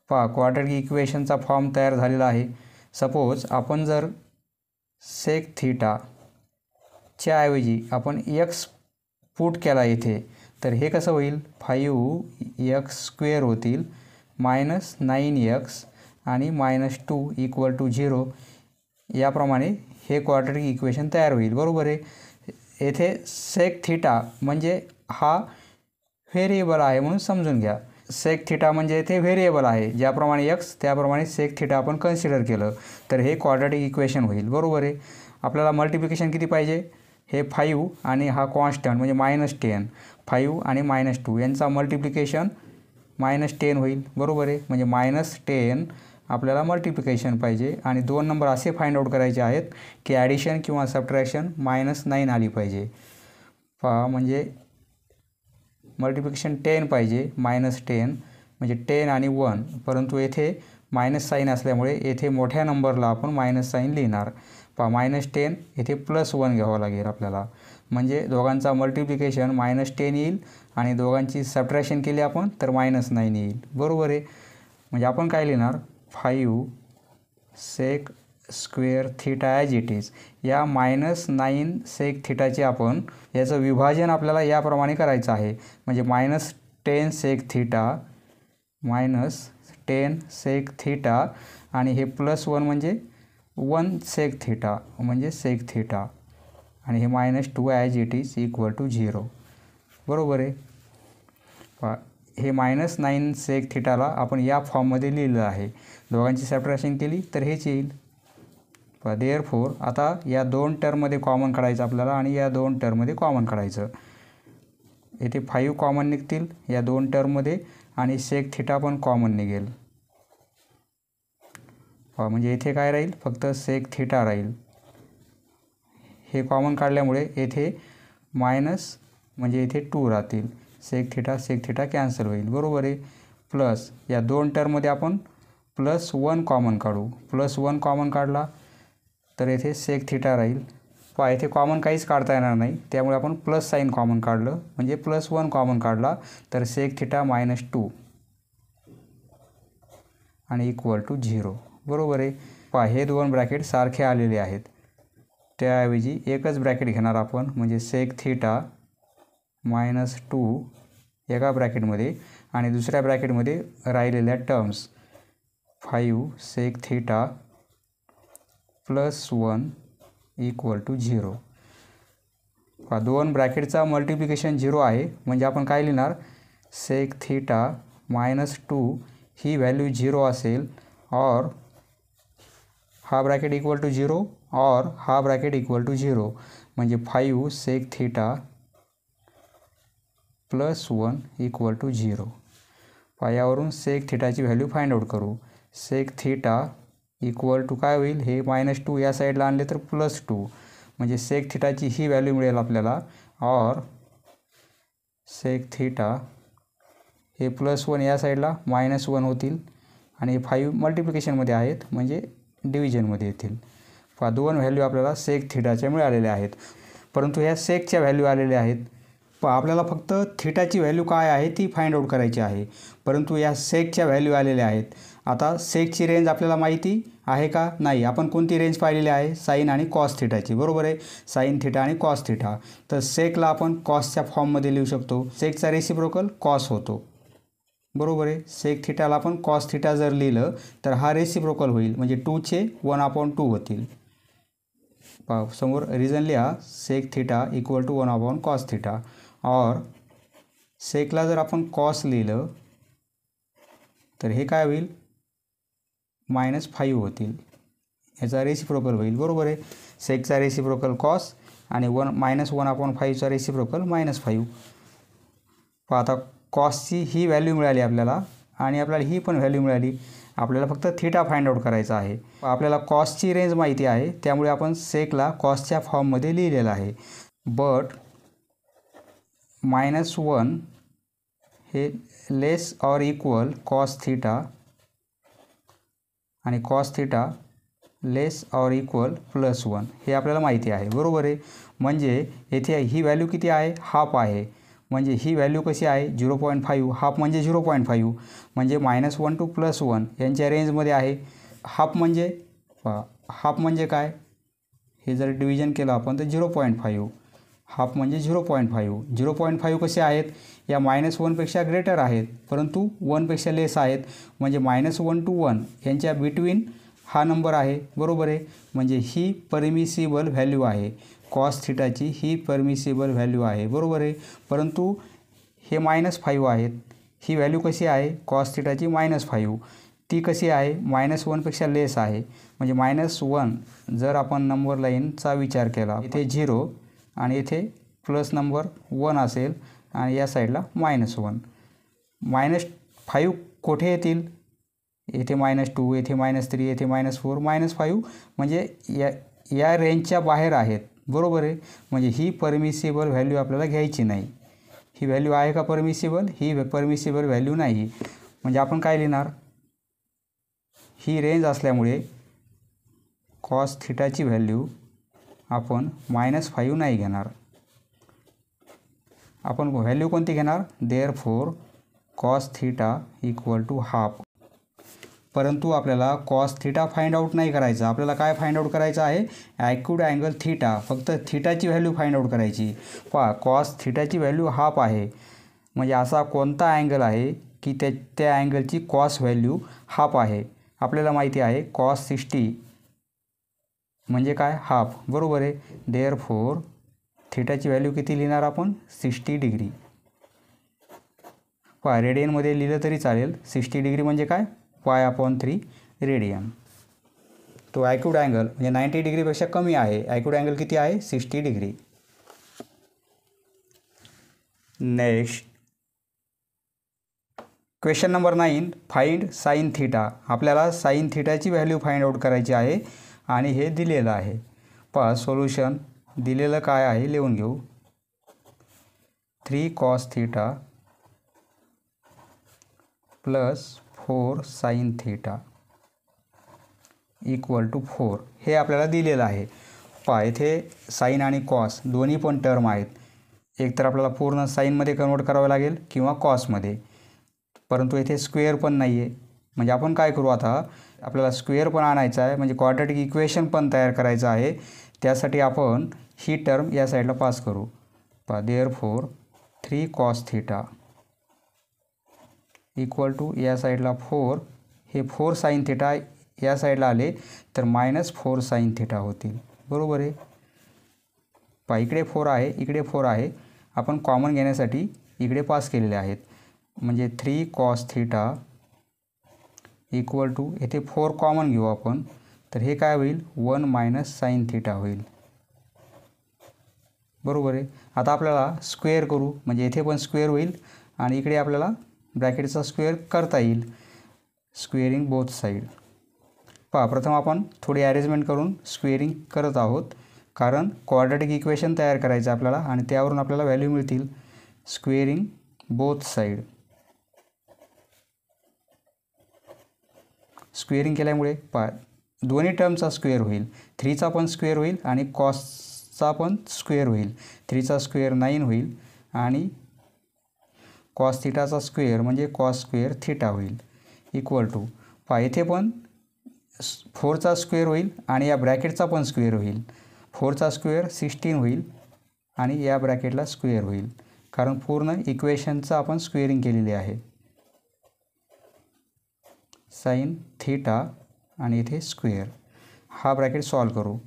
क्वाड्रॅटिक इक्वेशनचा फॉर्म तयार झालेला आहे. सपोज आपण जर सेक थीटाच्या ऐवजी आपण एक्स पुट केला इथे, तर हे कसं होईल, 5x² होतील, -9x आणि -2 इक्वल टू 0. याप्रमाणे हे क्वाड्रॅटिक इक्वेशन तयार होईल, बरोबर आहे. येथे सेक थीटा म्हणजे हा व्हेरिएबल आहे म्हणून समजून घ्या. सेक थीटा म्हणजे येथे व्हेरिएबल आहे, ज्याप्रमाणे एक्स त्याप्रमाणे सेक थीटा आपण कन्सिडर केलं तर हे क्वाड्रॅटिक इक्वेशन होईल, बरोबर आहे. आपल्याला मल्टिप्लिकेशन किती पाहिजे, हे 5 आणि हा कॉन्स्टंट म्हणजे -10, 5 आणि -2 यांचा मल्टिप्लिकेशन -10 होईल, बरोबर आहे. म्हणजे -10 आपल्याला मल्टिप्लिकेशन पाहिजे आणि 2 नंबर असे फाइंड आउट करायचे आहेत की ॲडिशन किंवा सबट्रॅक्शन -9 आली पाहिजे. म्हणजे मल्टिप्लिकेशन 10 पाहिजे, -10 म्हणजे 10 आणि 1, परंतु येथे मायनस साईन असल्यामुळे येथे मोठ्या नंबरला आपण मायनस साईन लिहिणार. -10 येथे +1 घ्यावं लागेल आपल्याला, म्हणजे दोघांचा मल्टिप्लिकेशन -10 येईल आणि दोघांची सबट्रॅक्शन केली आपण तर -9 येईल, बरोबर आहे. म्हणजे आपण काय लिहिणार, 5 sec square theta as it is. या -9 सेक थीटाचे आपण याचं विभाजन आपल्याला याप्रमाणे करायचं आहे, म्हणजे -10 सेक थीटा, -10 सेक थीटा आणि हे +1 म्हणजे 1 सेक थीटा म्हणजे सेक थीटा आणि हे -2 as it is equal to 0, बरोबर आहे. हे -9 सेक थीटाला आपण या फॉर्ममध्ये लिहिलं आहे. दोघांची सबट्रॅक्शन केली तर हेच येईल. देअरफोर आता या 2 टर्ममध्ये कॉमन काढायचं आपल्याला आणि या 2 टर्ममध्ये कॉमन काढायचं. येथे 5 कॉमन निघतील या 2 टर्ममध्ये आणि सेक थीटा पण कॉमन निघेल. म्हणजे इथे काय राहील, फक्त सेक थीटा राहील. हे कॉमन काढल्यामुळे येथे मायनस म्हणजे इथे 2 राहतील. सेक थीटा कॅन्सल होईल, बरोबर आहे. प्लस या 2 टर्ममध्ये आपण +1 कॉमन काढू. +1 कॉमन काढला तर येथे सेक थीटा राहील. येथे कॉमन काहीच काढता येणार नाही, त्यामुळे आपण प्लस साईन कॉमन काढलं, म्हणजे +1 कॉमन काढला तर सेक थीटा -2 आणि इक्वल टू 0, बरोबर आहे. हे 2 ब्रॅकेट सारखे आलेले आहेत, त्याऐवजी एकच ब्रॅकेट घेणार आपण, म्हणजे सेक थीटा -2 एका ब्रॅकेटमध्ये आणि दुसऱ्या ब्रॅकेटमध्ये राहिलेल्या terms 5 sec theta +1 equal to 0. 2 ब्रॅकेटचा मल्टिप्लिकेशन 0 आहे, म्हणजे आपण काय लिहिणार, सेक थीटा -2 ही व्हॅल्यू 0 असेल, और हा ब्रॅकेट इक्वल टू 0 और हा ब्रॅकेट इक्वल टू 0, म्हणजे 5 सेक थीटा +1 इक्वल टू 0. यावरून सेक थीटाची व्हॅल्यू फाइंड आउट करू. सेक थीटा इक्वल टू काय होईल, हे -2 या साईडला आणले तर +2, म्हणजे सेक थीटाची ही व्हॅल्यू मिळेल आपल्याला. और सेक थीटा हे +1 या साईडला -1 होतील आणि 5 मल्टिप्लिकेशनमध्ये आहेत, म्हणजे डिव्हिजनमध्ये येतील. 2 व्हॅल्यू आपल्याला सेक थीटाच्या मिळालेल्या आहेत, परंतु ह्या सेकच्या व्हॅल्यू आलेल्या आहेत. आपल्याला फक्त थीटाची व्हॅल्यू काय आहे ती फाइंड आउट करायची आहे, परंतु या सेकच्या व्हॅल्यू आलेल्या आहेत. आता सेकची रेंज आपल्याला माहिती आहे का, नाही. आपण कोणती रेंज पाहिलेली आहे, साईन आणि कॉस थीटाची, बरोबर आहे. साईन थीटा आणि कॉस थीटा. तर सेकला आपण कॉसच्या फॉर्ममध्ये लिहू शकतो. सेकचा रेसिप्रोकल कॉस होतो, बरोबर आहे. सेक थीटाला आपण कॉस थीटा जर लिहिलं तर हा रेसिप्रोकल होईल, म्हणजे 2चे 1/2 होतील. समोर रिझन लिहा, sec theta equal to 1/cos theta. और सेकला जर आपण कॉस लिहिलं तर हे काय होईल, -5 होतील. याचा रेसिप्रोकल होईल, बरोबर आहे. सेकचा रेसिप्रोकल कॉस आणि -1/5चा रेसिप्रोकल -5. आता कॉसची ही व्हॅल्यू मिळाली आपल्याला आणि आपल्याला ही पण व्हॅल्यू मिळाली. आपल्याला फक्त थीटा फाइंड आउट करायचा आहे. आपल्याला कॉसची रेंज माहिती आहे, त्यामुळे आपण सेकला कॉसच्या फॉर्ममध्ये लिहिलेलं आहे. बट -1 हे लेस ऑर इक्वल कॉस थिटा आणि cos theta less or equal +1 हे आपल्याला माहिती आहे, बरोबर आहे. म्हणजे येथे ही व्हॅल्यू किती आहे, हाफ आहे. म्हणजे ही व्हॅल्यू कशी आहे 0.5, हाफ म्हणजे 0.5 म्हणजे -1 to +1 यांच्या रेंजमध्ये आहे. हाफ म्हणजे काय, हे जर डिव्हिजन केलं आपण तर 0.5, हाफ म्हणजे 0.5. 0.5 कसे आहेत, या -1पेक्षा ग्रेटर आहेत परंतु 1पेक्षा लेस आहेत. म्हणजे -1 to 1 यांच्या बिटवीन हा नंबर आहे, बरोबर आहे. म्हणजे ही परमिसिबल व्हॅल्यू आहे, कॉस थिटाची ही परमिसिबल व्हॅल्यू आहे, बरोबर आहे. परंतु हे -5 आहेत. ही व्हॅल्यू कशी आहे कॉस थिटाची -5, ती कशी आहे -1पेक्षा लेस आहे. म्हणजे -1 जर आपण नंबर लाईनचा विचार केला, इथे 0 आणि इथे प्लस नंबर 1 असेल आणि या साईडला -1. -5 कोठे येतील, येथे -2, येथे -3, येथे -4, -5 म्हणजे या रेंजच्या बाहेर आहेत, बरोबर आहे. म्हणजे ही परमिसिबल व्हॅल्यू आपल्याला घ्यायची नाही. ही व्हॅल्यू आहे का परमिसिबल, ही परमिसिबल व्हॅल्यू नाही. म्हणजे आपण काय लिहिणार, ही रेंज असल्यामुळे कॉस थिटाची व्हॅल्यू आपण -5 नाही घेणार, आपण व्हॅल्यू कोणती घेणार, therefore cos theta equal to half. परंतु आपल्याला कॉस थिटा फाइंड आउट नाही करायचा, आपल्याला काय फाइंड आउट करायचं आहे, ॲक्यूट अँगल थिटा, फक्त थिटाची व्हॅल्यू फाइंड आउट करायची. पहा कॉस थिटाची व्हॅल्यू हाफ आहे. म्हणजे असा कोणता अँगल आहे की त्या अँगलची कॉस व्हॅल्यू हाफ आहे. आपल्याला माहिती आहे कॉस 60 म्हणजे काय, हाफ, बरोबर आहे. देअरफॉर थिटाची व्हॅल्यू किती लिहिणार आपण, 60 डिग्री. पहा रेडियनमध्ये लिहिलं तरी चालेल. 60 डिग्री म्हणजे काय, π/3 रेडियन. तो ॲक्यूट अँगल म्हणजे 90 डिग्रीपेक्षा कमी आहे. ॲक्यूट अँगल किती आहे, 60 degree. Next question number 9, find sine theta. आपल्याला साइन थिटाची व्हॅल्यू फाइंड आउट करायची आहे आणि हे दिलेलं आहे. पहा सोल्युशन दिलेलं काय आहे लिहून घेऊ. 3 cos theta plus 4 sine theta equal to 4 हे आपल्याला दिलेलं आहे. पहा इथे साइन आणि कॉस दोन्ही पण टर्म आहेत. एक तर आपल्याला पूर्ण साईनमध्ये कन्वर्ट करावं लागेल किंवा कॉसमध्ये, परंतु इथे स्क्वेअर पण नाही आहे. म्हणजे आपण काय करू, आता आपल्याला स्क्वेअर पण आणायचा आहे, म्हणजे क्वाड्रॅटिक इक्वेशन पण तयार करायचं आहे. त्यासाठी आपण ही टर्म या साईडला पास करू. पहा therefore 3 cos theta equal to या साईडला 4, हे 4 साइन थिटा या साईडला आले तर -4 साइन थिटा होतील, बरोबर आहे. पहा इकडे 4 आहे, इकडे 4 आहे, आपण कॉमन घेण्यासाठी इकडे पास केलेले आहेत. म्हणजे 3 cos थिटा इक्वल टू येथे 4 कॉमन घेऊ आपण, तर हे काय होईल 1 - साइन थिटा होईल, बरोबर आहे. आता आपल्याला स्क्वेअर करू, म्हणजे येथे पण स्क्वेअर होईल आणि इकडे आपल्याला ब्रॅकेटचा स्क्वेअर करता येईल, स्क्वेअरिंग बोथ साईड. पहा प्रथम आपण थोडी अरेंजमेंट करून स्क्वेअरिंग करत आहोत, कारण क्वाड्रॅटिक इक्वेशन तयार करायचं आपल्याला आणि त्यावरून आपल्याला व्हॅल्यू मिळतील. स्क्वेअरिंग बोथ साईड, स्क्वेअरिंग केल्यामुळे पहा दोन्ही टर्मचा स्क्वेअर होईल, 3चा पण स्क्वेअर होईल आणि कॉसचा पण स्क्वेअर होईल. 3चा स्क्वेअर 9 होईल आणि कॉस थिटाचा स्क्वेअर म्हणजे कॉस स्क्वेअर थिटा होईल इक्वल टू. पहा इथे पण 4चा स्क्वेअर होईल आणि या ब्रॅकेटचा पण स्क्वेअर होईल. 4चा स्क्वेअर 16 होईल आणि या ब्रॅकेटला स्क्वेअर होईल, कारण पूर्ण इक्वेशनचं आपण स्क्वेअरिंग केलेली आहे. साइन थिटा आणि इथे स्क्वेअर, हा ब्रॅकेट सॉल्व करू.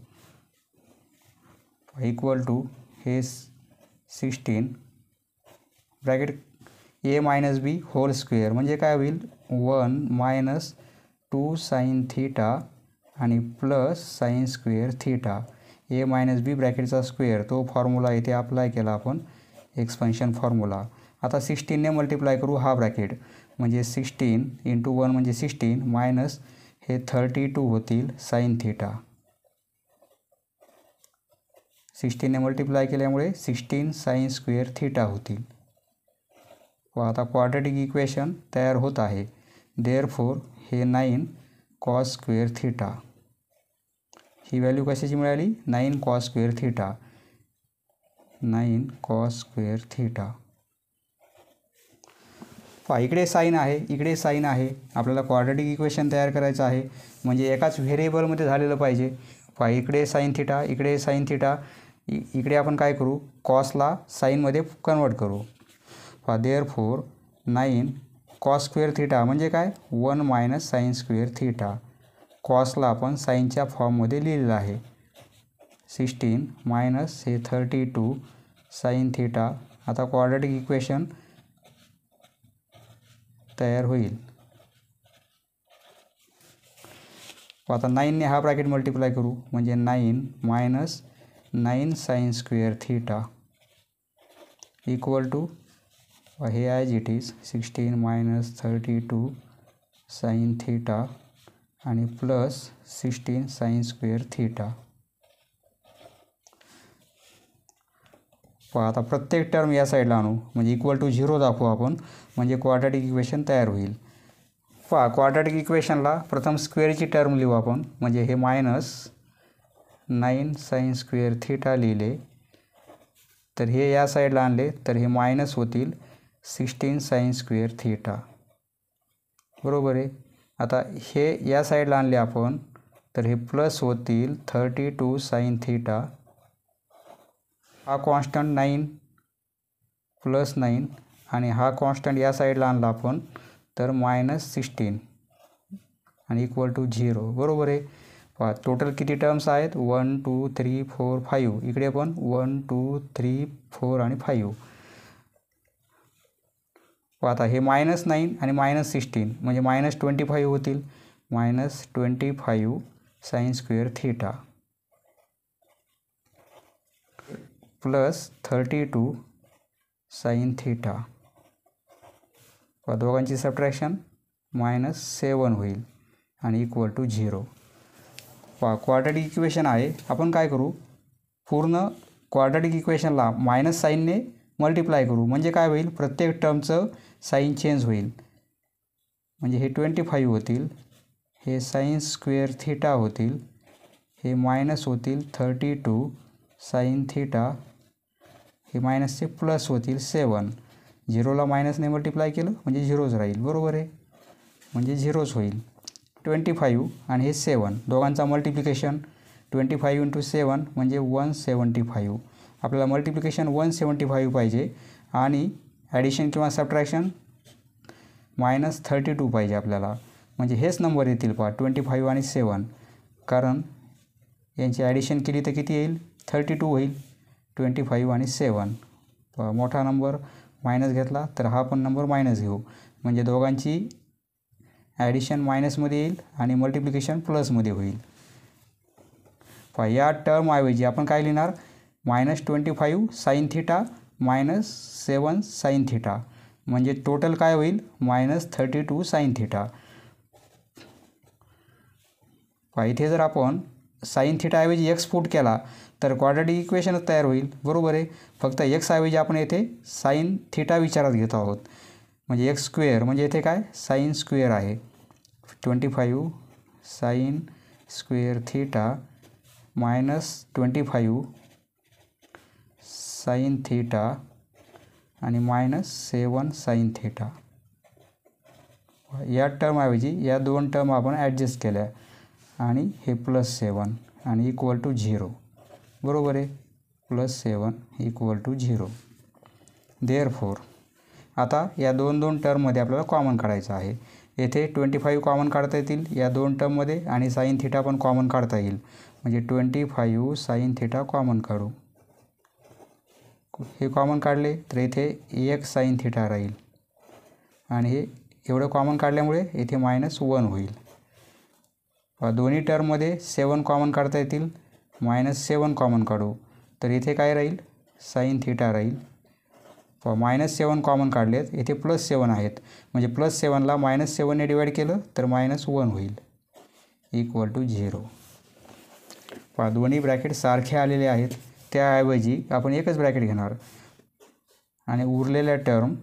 इक्वल टू हे 16 bracket a - b whole square म्हणजे काय होईल 1 - 2 साइन थिटा आणि plus sine square theta. a - b ब्रॅकेटचा स्क्वेअर, तो फॉर्म्युला इथे अप्लाय केला आपण, एक्सपेन्शन फॉर्म्युला. आता 16ने मल्टिप्लाय करू हा ब्रॅकेट, म्हणजे 16 × 1 म्हणजे 16 मायनस हे 32 होतील साइन थिटा. 16ने मल्टिप्लाय केल्यामुळे 16 साईन स्क्वेअर थिटा होतील. व आता क्वाड्रॅटिक इक्वेशन तयार होत आहे. देअरफोर हे 9 कॉस स्क्वेअर थिटा, ही व्हॅल्यू कशाची मिळाली? 9 cos square theta. 9 cos square theta. पहा इकडे साईन आहे, इकडे साईन आहे. आपल्याला क्वाड्रॅटिक इक्वेशन तयार करायचं आहे, म्हणजे एकाच व्हेरिएबलमध्ये झालेलं पाहिजे. पहा इकडे साईन थिटा, इकडे साईन थिटा. इकडे आपण काय करू? कॉसला साईनमध्ये कन्वर्ट करू. पहा देअरफोर 9 कॉस स्क्वेअर थिटा म्हणजे काय? 1 मायनस साईन स्क्वेअर थिटा. कॉसला आपण साईनच्या फॉर्ममध्ये लिहिलेलं आहे. 16 मायनस हे 32 साईन थिटा. आता क्वाड्रॅटिक इक्वेशन तयार होईल. आता 9ने हा ब्रॅकेट मल्टिप्लाय करू, म्हणजे 9 minus 9 sine square theta equal to हे as it is 16 minus 32 sine theta आणि प्लस 16 साईन स्क्वेअर थिटा. आता प्रत्येक टर्म या साईडला आणू, म्हणजे इक्वल टू 0 दाखवू आपण, म्हणजे क्वाड्रॅटिक इक्वेशन तयार होईल. पहा क्वाड्रॅटिक इक्वेशनला प्रथम स्क्वेअरची टर्म लिहू आपण, म्हणजे हे मायनस 9 साईन स्क्वेअर थिटा लिहिले, तर हे या साईडला आणले तर हे मायनस होतील 16 साईन स्क्वेअर थिटा. बरोबर आहे. आता हे या साईडला आणले आपण तर हे प्लस होतील 32 साईन थिटा. हा कॉन्स्टंट 9 प्लस 9 आणि हा कॉन्स्टंट या साईडला आणला आपण तर मायनस 16 आणि इक्वल टू 0. बरोबर आहे. पहा टोटल किती टर्म्स आहेत? 1 2 3 4 5. इकडे पण 1 2 3 4 आणि 5. आता हे मायनस 9 आणि मायनस 16 म्हणजे मायनस 25 होतील. Minus 25 sine square theta plus 32 sine theta. दोघांची सबट्रॅक्शन मायनस 7 होईल आणि इक्वल टू 0. क्वाड्रॅटिक इक्वेशन आहे. आपण काय करू? पूर्ण क्वाड्रॅटिक इक्वेशनला मायनस साईनने मल्टिप्लाय करू, म्हणजे काय होईल? प्रत्येक टर्मचं साईन चेंज होईल. म्हणजे हे 25 होतील, हे साईन स्क्वेअर थिटा होतील, हे मायनस होतील 32 साईन थिटा, हे मायनसचे प्लस होतील 7. 0ला मायनसने मल्टिप्लाय केलं म्हणजे 0च राहील. बरोबर आहे, म्हणजे 0च होईल. 25 आणि हे 7 दोघांचा मल्टिप्लिकेशन 25 × 7 म्हणजे 175. आपल्याला मल्टिप्लिकेशन 175 पाहिजे आणि ॲडिशन किंवा सबट्रॅक्शन मायनस 32 पाहिजे आपल्याला, म्हणजे हेच नंबर येतील. पहा 25 आणि 7, कारण यांची ॲडिशन केली तर किती येईल? 32 होईल. 25 आणि 7 मोठा नंबर मायनस घेतला तर हा पण नंबर मायनस घेऊ, म्हणजे दोघांची ॲडिशन मायनसमध्ये येईल आणि मल्टिप्लिकेशन प्लसमध्ये होईल. पहा या टर्मऐवजी आपण काय लिहिणार? Minus 25 sine theta minus 7 sine theta, म्हणजे टोटल काय होईल? Minus 32 sine theta. पहा इथे जर आपण साईन थिटाऐवजी एक्स पुट केला तर क्वाड्रॅटिक इक्वेशनच तयार होईल. बरोबर आहे. फक्त एक्स ऐवजी आपण येथे साईन थिटा विचारात घेत आहोत, म्हणजे एक्स स्क्वेअर म्हणजे येथे काय? साईन स्क्वेअर आहे. 25 sine square theta minus 25 sine theta आणि मायनस 7 साईन थिटा. या टर्मऐवजी या दोन टर्म आपण ॲडजस्ट केल्या आणि हे प्लस 7 आणि इक्वल टू 0. बरोबर आहे. Plus 7 equal to 0. देअरफोर आता या दोन टर्ममध्ये आपल्याला कॉमन काढायचं आहे. येथे 25 कॉमन काढता येतील या दोन टर्ममध्ये आणि साईन थिटा पण कॉमन काढता येईल, म्हणजे 25 साईन थिटा कॉमन काढू. हे कॉमन काढले तर इथे 1 साईन थिटा राहील आणि हे एवढं कॉमन काढल्यामुळे इथे -1 होईल. दोन्ही टर्ममध्ये 7 कॉमन काढता येतील, -7 कॉमन काढू तर इथे काय राहील? साईन थिटा राहील. -7 कॉमन काढलेत, इथे +7 आहेत, म्हणजे +7ला -7ने डिवाईड केलं तर -1 होईल इक्वल टू 0. दोन्ही ब्रॅकेट सारखे आलेले आहेत, त्याऐवजी आपण एकच ब्रॅकेट घेणार आणि उरलेल्या टर्म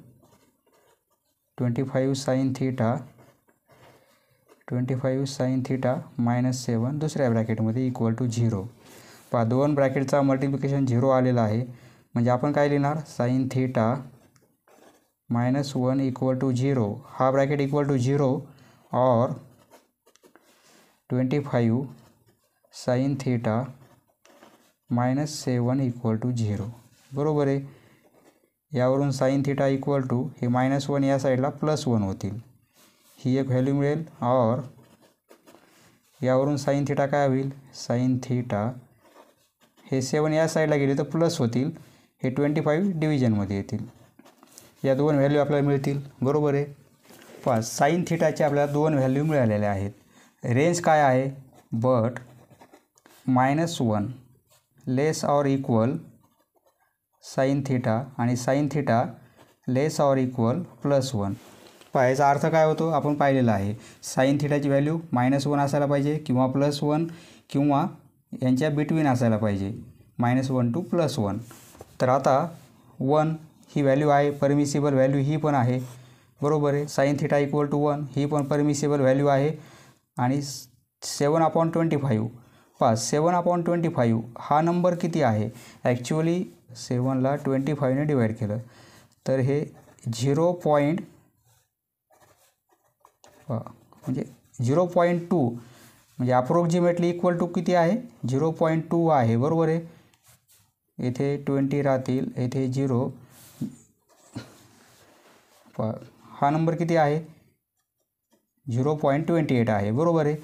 25 sin थीटा -7 दुसऱ्या ब्रॅकेटमध्ये इक्वल टू 0. पहा, दोन ब्रॅकेटचा मल्टिप्लिकेशन 0 आलेला आहे, म्हणजे आपण काय लिहिणार sin थीटा -1 इक्वल टू 0. हा ब्रॅकेट इक्वल टू 0 और 25 sin थीटा -7 इक्वल टू 0. बरोबर आहे. यावरून sin थीटा इक्वल टू हे -1 या साईडला +1 होतील, ही एक व्हॅल्यू मिळेल. और यावरून sin थीटा काय होईल, sin थीटा हे 7 या साईडला गेले तर प्लस होतील, हे 25 डिव्हिजनमध्ये येतील. या दोन व्हॅल्यू आपल्याला मिळतील. बरोबर आहे. पहा, sin थीटाचे आपल्याला दोन व्हॅल्यू मिळालेल्या आहेत. रेंज काय आहे, बट -1 लेस और इक्वल sin थीटा आणि sin थीटा लेस और इक्वल +1. पहा, याचा अर्थ काय होतो आपण पाहिलेला आहे. sin थीटाची व्हॅल्यू -1 असायला पाहिजे किंवा +1 किंवा यांच्या बिटवीन असायला पाहिजे, -1 to +1. तर आता 1 ही व्हॅल्यू आहे, परमिसिबल व्हॅल्यू ही पण आहे. बरोबर आहे. sin थीटा इक्वल टू 1 ही पण परमिसिबल व्हॅल्यू आहे. आणि 7/25. पहा, 7/25 हा नंबर किती आहे, ॲक्च्युअली 7ला 25ने डिवाईड केलं तर हे 0.2 म्हणजे अप्रोक्झिमेटली इक्वल टू किती आहे, 0.2 आहे. बरोबर आहे. येथे 20 राहतील, येथे 0. हा नंबर किती आहे, 0.28 आहे. बरोबर आहे.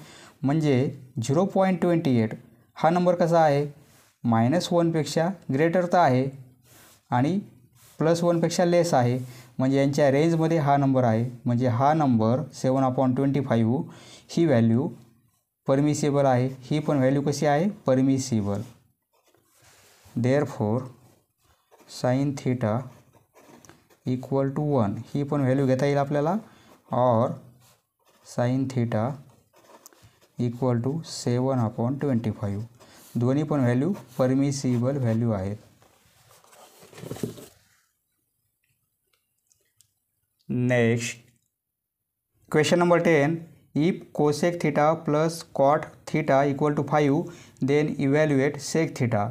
म्हणजे 0.28 हा नंबर कसा आहे, -1 पेक्षा ग्रेटर तर आहे आणि +1 पेक्षा लेस आहे, म्हणजे यांच्या रेंजमध्ये हा नंबर आहे. म्हणजे हा नंबर 7/25 ही व्हॅल्यू परमिसिबल आहे. ही पण व्हॅल्यू कशी आहे, permissible. Therefore sin theta equal to 1 ही पण व्हॅल्यू घेता येईल आपल्याला. और sin थीटा इक्वल टू 7/25 दोन्ही पण व्हॅल्यू परमिसिबल व्हॅल्यू आहेत. Next question number 10. If cosec theta plus cot theta equal to 5 then evaluate sec theta.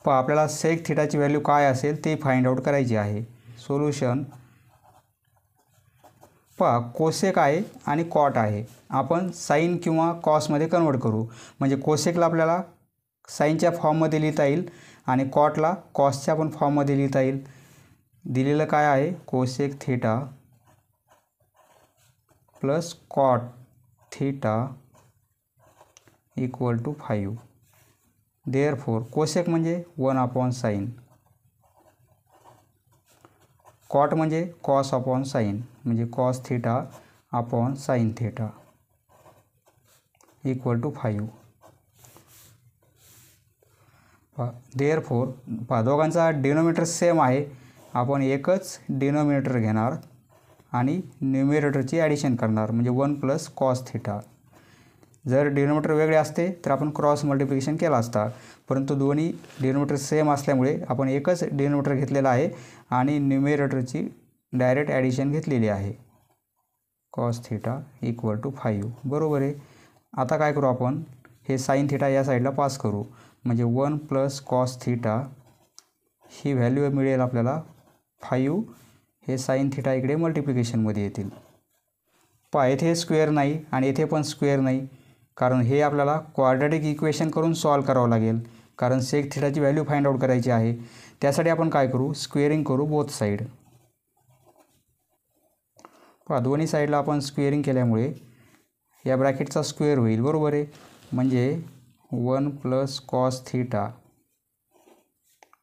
पहा, आपल्याला sec थीटाची व्हॅल्यू काय असेल ते फाइंड आउट करायची आहे. सोल्युशन. पहा, कोसेक आहे आणि कॉट आहे, आपण साईन किंवा कॉसमध्ये कन्वर्ट करू. म्हणजे कोसेकला आपल्याला साईनच्या फॉर्ममध्ये लिहिता येईल आणि कॉटला कॉसच्या पण फॉर्ममध्ये लिहिता येईल. दिलेलं काय आहे, cosec theta plus cot theta equal to 5. Therefore cosec म्हणजे 1/sin, कॉट म्हणजे cos/sin म्हणजे cos theta upon sin theta equal to 5. Therefore पहा, दोघांचा डिनोमिनेटर सेम आहे, आपण एकच डिनोमिनेटर घेणार आणि न्यूमिरेटरची ॲडिशन करणार, म्हणजे 1 + cos थीटा. जर डिनोमिनेटर वेगळे असते तर आपण क्रॉस मल्टिप्लिकेशन केला असता, परंतु दोन्ही डिनोमिनेटर सेम असल्यामुळे आपण एकच डिनोमिनेटर घेतलेला आहे आणि न्यूमिरेटरची डायरेक्ट ॲडिशन घेतलेली आहे, cos थीटा इक्वल टू 5. बरोबर आहे. आता काय करू आपण, हे sin थीटा या साईडला पास करू, म्हणजे 1 + cos थीटा ही व्हॅल्यू मिळेल आपल्याला 5. हे sin थीटा इकडे मल्टिप्लिकेशनमध्ये येतील. पहा, येथे स्क्वेअर नाही आणि येथे पण स्क्वेअर नाही, कारण हे आपल्याला क्वाड्रॅटिक इक्वेशन करून सॉल्व करावं लागेल, कारण सेक थीटाची व्हॅल्यू फाइंड आउट करायची आहे. त्यासाठी आपण काय करू, स्क्वेअरिंग करू बोथ साईड. पहा, दोन्ही साईडला आपण स्क्वेअरिंग केल्यामुळे या ब्रॅकेटचा स्क्वेअर होईल. बरोबर आहे. म्हणजे 1 + cos थीटा,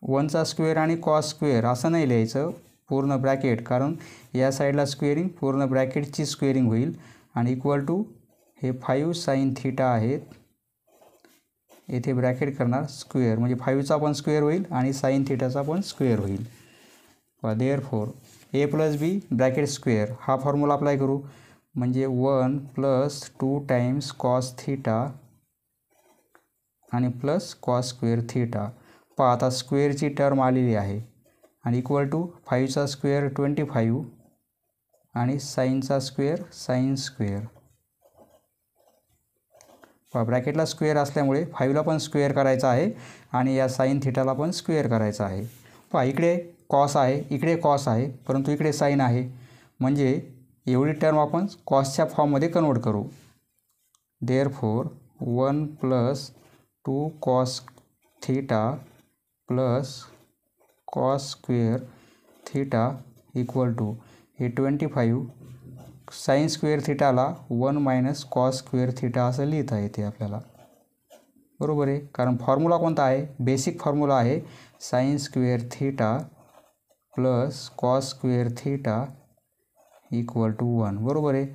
1चा स्क्वेअर आणि cos स्क्वेअर असं नाही लिहायचं पूर्ण ब्रॅकेट, कारण या साईडला स्क्वेअरिंग पूर्ण ब्रॅकेटची स्क्वेअरिंग होईल आणि इक्वल टू हे 5 sin थीटा आहेत, येथे ब्रॅकेट करणार स्क्वेअर, म्हणजे 5चा पण स्क्वेअर होईल आणि sin थीटाचा पण स्क्वेअर होईल. Therefore a + b bracket square हा फॉर्म्युला अप्लाय करू, म्हणजे 1 + 2 टाइम्स cos थीटा आणि प्लस cos स्क्वेअर थीटा. पहा आता स्क्वेअरची टर्म आलेली आहे आणि इक्वल टू 5चा स्क्वेअर 25 आणि साईनचा स्क्वेअर साईन स्क्वेअर. पहा ब्रॅकेटला स्क्वेअर असल्यामुळे 5ला पण स्क्वेअर करायचा आहे आणि या साईन थिटाला पण स्क्वेअर करायचा आहे. पहा इकडे कॉस आहे, इकडे कॉस आहे, परंतु इकडे साईन आहे, म्हणजे एवढी टर्म आपण कॉसच्या फॉर्ममध्ये कन्वर्ट करू. Therefore 1 + 2 cos theta plus cos square theta equal to हे 25 साईन स्क्वेअर थीटाला 1 - कॉस स्क्वेअर थीटा असं लिहिता येते आपल्याला. बरोबर आहे, कारण फॉर्म्युला कोणता आहे, बेसिक फॉर्म्युला आहे sine square theta plus cos square theta equal to 1. बरोबर आहे.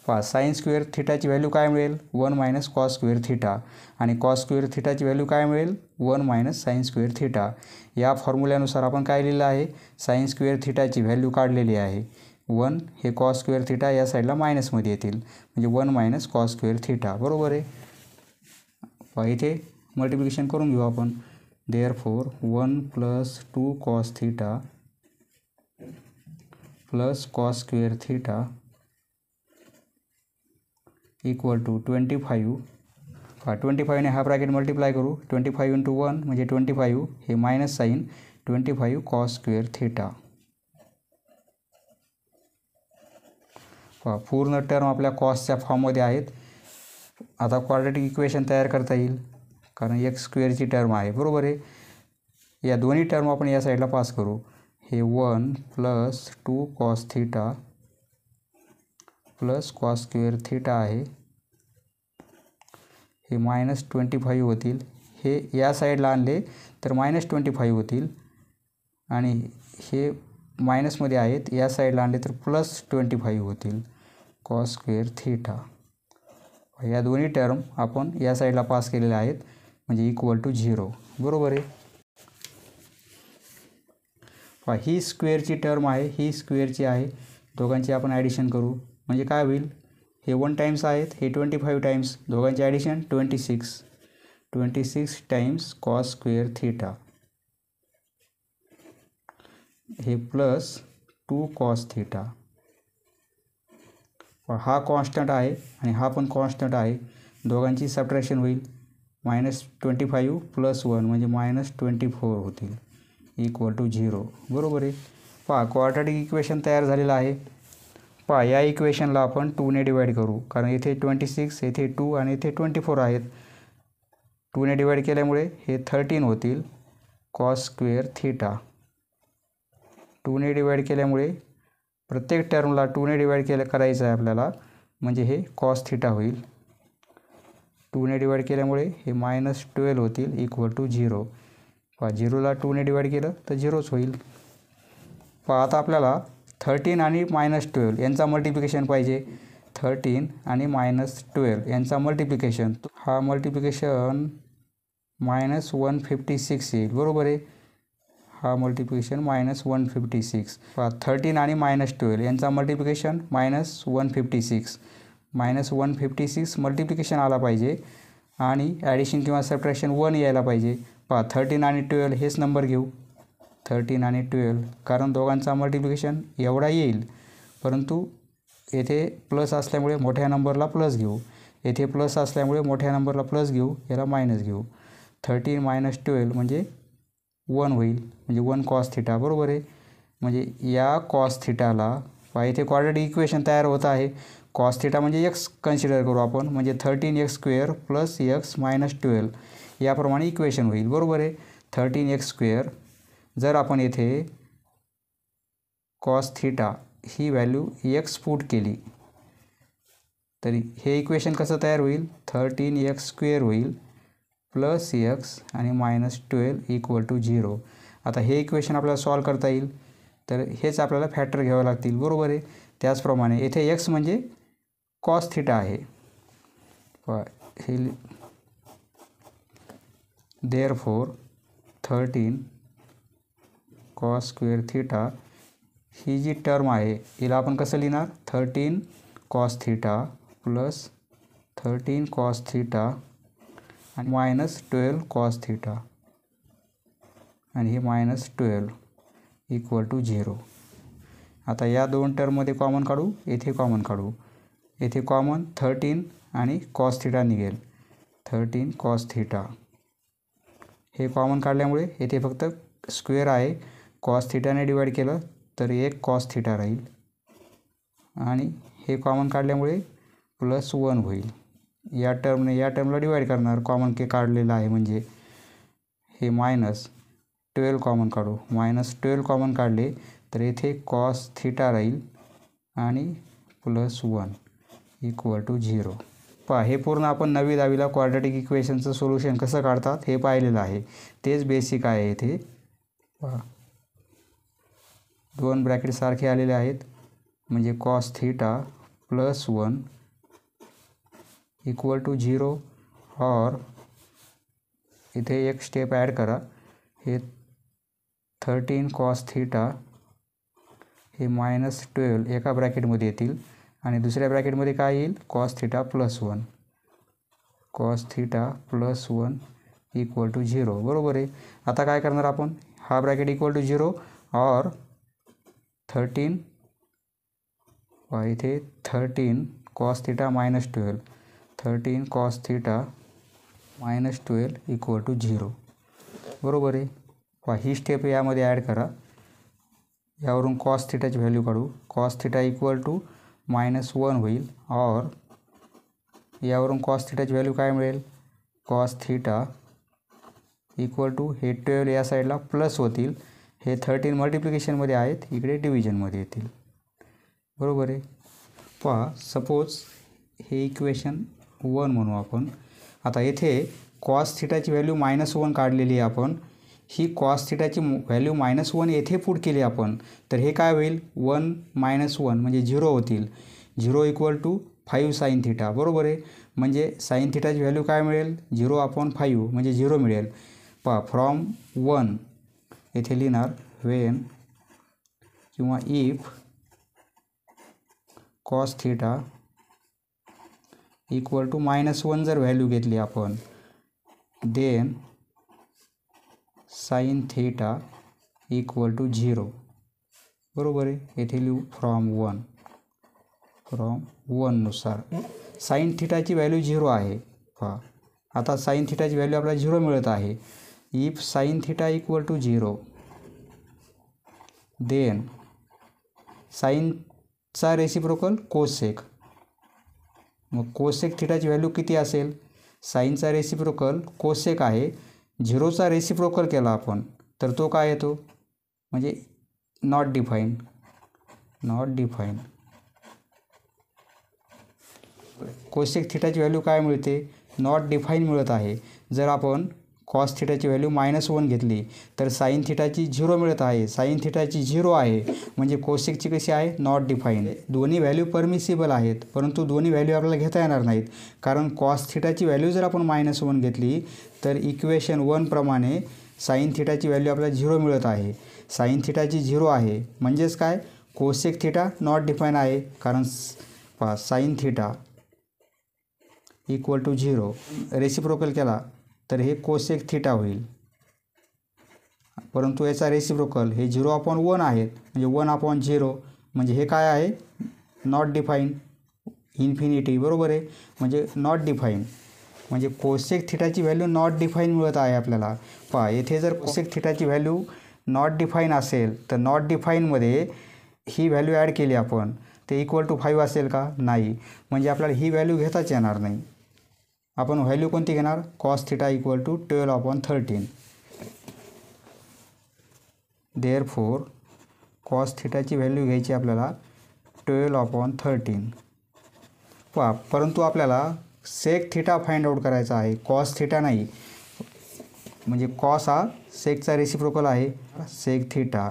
पहा साईन स्क्वेअर थीटाची व्हॅल्यू काय मिळेल, 1 - कॉस स्क्वेअर थीटा, आणि कॉस स्क्वेअर थीटाची व्हॅल्यू काय मिळेल, 1 - साईन स्क्वेअर थीटा. या फॉर्म्युल्यानुसार आपण काय लिहिलं आहे, साईन स्क्वेअर थीटाची व्हॅल्यू काढलेली आहे. 1 हे कॉस स्क्वेअर थीटा या साईडला मायनसमध्ये येतील, म्हणजे 1 - कॉस स्क्वेअर थीटा. बरोबर आहे. पहा इथे मल्टिप्लिकेशन करून घेऊ आपण. Therefore 1 + 2 cos theta plus cos square theta equal to 25. 25ने हा ब्रॅकेट मल्टिप्लाय करू. 25 × 1 म्हणजे 25, हे minus sine 25 cos square theta. पूर्ण टर्म आपल्या कॉसच्या फॉर्ममध्ये आहेत. आता क्वाड्रॅटिक इक्वेशन तयार करता येईल, कारण एक्स स्क्वेअरची टर्म आहे. बरोबर आहे. या दोन्ही टर्म आपण या साईडला पास करू. हे 1 + 2 cos theta plus cos square theta आहे, हे -25 होतील. हे या साईडला आणले तर -25 होतील, आणि हे मायनसमध्ये आहेत, या साईडला आणले तर +25 होतील कॉस स्क्वेअर थीटा. या दोन्ही टर्म आपण या साईडला पास केलेल्या आहेत, म्हणजे इक्वल टू 0. बरोबर आहे. ही स्क्वेअरची टर्म आहे, ही स्क्वेअरची आहे, दोघांची आपण ॲडिशन करू, म्हणजे काय होईल, हे 1 टाइम्स आहेत, हे 25 टाइम्स, दोघांचे addition 26 times cos square theta, हे प्लस 2 cos थीटा. हा कॉन्स्टंट आहे आणि हा पण कॉन्स्टंट आहे, दोघांची सबट्रॅक्शन होईल. -25 + 1 म्हणजे -24 होतील, इक्वल टू 0. बरोबर आहे. पहा क्वाड्रॅटिक इक्वेशन तयार झालेलं आहे. पहा या इक्वेशनला आपण 2ने डिवाईड करू, कारण इथे 26, येथे 2 आणि इथे 24 आहेत. 2ने डिवाईड केल्यामुळे हे 13 होतील कॉस स्क्वेअर थीटा. 2ने डिवाईड केल्यामुळे प्रत्येक टर्मला 2ने डिवाईड करायचं आहे आपल्याला, म्हणजे हे कॉस थीटा होईल. 2ने डिवाईड केल्यामुळे हे -12 होतील, इक्वल टू 0. पहा 0ला 2ने डिवाईड केलं तर 0च होईल. पहा आता आपल्याला 13 आणि -12 यांचा मल्टिप्लिकेशन पाहिजे. 13 आणि -12 यांचा मल्टिप्लिकेशन, हा मल्टिप्लिकेशन -156 येईल. बरोबर आहे. हा मल्टिप्लिकेशन -156. पहा 13 आणि -12 यांचा मल्टिप्लिकेशन -156. -156 मल्टिप्लिकेशन आला पाहिजे आणि ॲडिशन किंवा सबट्रॅक्शन 1 यायला पाहिजे. पहा 13 आणि 12 हेच नंबर घेऊ, 13 आणि 12, कारण दोघांचा मल्टिप्लिकेशन एवढा येईल, परंतु येथे प्लस असल्यामुळे मोठ्या नंबरला प्लस घेऊ, येथे प्लस असल्यामुळे मोठ्या नंबरला प्लस घेऊ, याला मायनस घेऊ. 13 - 12 म्हणजे 1 होईल, म्हणजे 1 cos थीटा. बरोबर आहे. म्हणजे या कॉस थीटाला, पहा इथे क्वाड्रॅटिक इक्वेशन तयार होत आहे. कॉस थीटा म्हणजे एक्स कन्सिडर करू आपण, म्हणजे 13x² + x - 12 याप्रमाणे इक्वेशन होईल. बरोबर आहे. 13x², जर आपण येथे कॉस थीटा ही व्हॅल्यू x पुट केली, तरी हे इक्वेशन कसं तयार होईल, 13x² होईल प्लस x आणि -12 इक्वल टू 0. आता हे इक्वेशन आपल्याला सॉल्व करता येईल, तर हेच आपल्याला फॅक्टर घ्यावं लागतील. बरोबर आहे. त्याचप्रमाणे येथे x म्हणजे कॉस थीटा आहे. हे देअरफॉर 13 कॉस स्क्वेअर थीटा, ही जी टर्म आहे हिला आपण कसं लिहिणार, 13 cos theta plus 13 cos theta आणि -12 cos थीटा. आणि हे -12 इक्वल टू 0. आता या दोन टर्ममध्ये कॉमन काढू, येथे कॉमन काढू. येथे कॉमन 13 आणि कॉस थिटा निघेल. 13 कॉस थिटा हे कॉमन काढल्यामुळे येथे फक्त स्क्वेअर आहे. कॉस थिटाने डिवाईड केलं तर 1 कॉस थिटा राहील आणि हे कॉमन काढल्यामुळे +1 होईल. या टर्मने या टर्मला डिवाईड करणार, कॉमन के काढलेलं आहे म्हणजे हे -12 कॉमन काढू. -12 कॉमन काढले तर येथे कॉस थिटा राहील आणि +1 इक्वल टू 0. पहा, हे पूर्ण आपण 9वी 10वीला क्वाड्रॅटिक इक्वेशनचं सोल्युशन कसं काढतात हे पाहिलेलं आहे. तेच बेसिक आहे. येथे पहा, 2 ब्रॅकेट सारखे आलेले आहेत म्हणजे कॉस थिटा +1 इक्वल टू 0. और इथे एक स्टेप ॲड करा. हे 13 कॉस थिटा हे -12 एका ब्रॅकेटमध्ये येतील आणि दुसऱ्या ब्रॅकेटमध्ये काय येईल, cos theta +1. Cos theta +1 equal to 0. बरोबर आहे. आता काय करणार आपण, हा ब्रॅकेट इक्वल टू 0 और 13 इथे 13 cos theta -12 13 cos theta -12 equal to 0. बरोबर आहे. ही स्टेप यामध्ये ॲड करा. यावरून कॉस थिटाची व्हॅल्यू काढू. कॉस थिटा इक्वल टू -1 होईल और यावरून कॉस थिटाची व्हॅल्यू काय मिळेल, कॉस थिटा इक्वल टू हे 12 या साईडला प्लस होतील. हे 13 मल्टिप्लिकेशनमध्ये आहेत, इकडे डिव्हिजनमध्ये येतील. बरोबर आहे. पहा, सपोज हे इक्वेशन 1 म्हणू आपण. आता येथे कॉस थिटाची व्हॅल्यू -1 काढलेली आहे आपण. ही कॉस थिटाची व्हॅल्यू -1 येथे पुट केली आपण तर हे काय होईल, 1 -1 म्हणजे 0 होतील. 0 इक्वल टू 5 साईन थिटा. बरोबर आहे. म्हणजे साईन थिटाची व्हॅल्यू काय मिळेल, 0/5 म्हणजे 0 मिळेल. पहा, फ्रॉम 1 येथे लिहिणार वेन किंवा if cos theta equal to -1 जर व्हॅल्यू घेतली आपण, then sine theta equal to 0. बरोबर आहे. येथे लिहू फ्रॉम 1 नुसार साईन थिटाची व्हॅल्यू 0 आहे. पहा, आता साईन थिटाची व्हॅल्यू आपल्याला 0 मिळत आहे. If sine theta equal to 0 then साईनचा रेसिप्रोकल कोसेक. मग कोसेक थिटाची व्हॅल्यू किती असेल, साईनचा रेसिप्रोकल कोसेक आहे. 0चा रेसिप्रोकल केला आपण तर तो काय येतो, म्हणजे नॉट डिफाईन. कोसेक थिटाची व्हॅल्यू काय मिळते, नॉट डिफाईन मिळत आहे. जर आपण कॉस थिटाची व्हॅल्यू -1 घेतली तर साईन थिटाची 0 मिळत आहे. साईन थिटाची 0 आहे म्हणजे कोसेकची कशी आहे, नॉट डिफाईन. दोन्ही व्हॅल्यू परमिसिबल आहेत परंतु दोन्ही व्हॅल्यू आपल्याला घेता येणार नाहीत. कारण कॉस थिटाची व्हॅल्यू जर आपण -1 घेतली तर इक्वेशन 1 प्रमाणे साईन थिटाची व्हॅल्यू आपल्याला 0 मिळत आहे. साईन थिटाची 0 आहे म्हणजेच काय, कोसेक थिटा नॉट डिफाईन आहे. कारण sine theta equal to 0 reciprocal केला तर हे कोसेक थिटा होईल. परंतु याचा रेसिप्रोकल हे 0/1 आहेत म्हणजे 1/0 म्हणजे हे काय आहे, नॉट डिफाईन. इन्फिनिटी. बरोबर आहे. म्हणजे नॉट डिफाईन म्हणजे कोसेक थिटाची व्हॅल्यू नॉट डिफाईन मिळत आहे आपल्याला. पहा, येथे जर कोसेक थिटाची व्हॅल्यू नॉट डिफाईन असेल तर नॉट डिफाईनमध्ये ही व्हॅल्यू ॲड केली आपण ते इक्वल टू 5 असेल का, नाही. म्हणजे आपल्याला ही व्हॅल्यू घेताच येणार नाही. आपण व्हॅल्यू कोणती घेणार, cos theta equal to 12/13. Therefore cos थिटाची व्हॅल्यू घ्यायची आपल्याला 12/13. पहा, परंतु आपल्याला सेक थिटा फाइंड आउट करायचा आहे, कॉस थिटा नाही. म्हणजे कॉस हा सेकचा रेसिप्रोकल आहे. सेक थिटा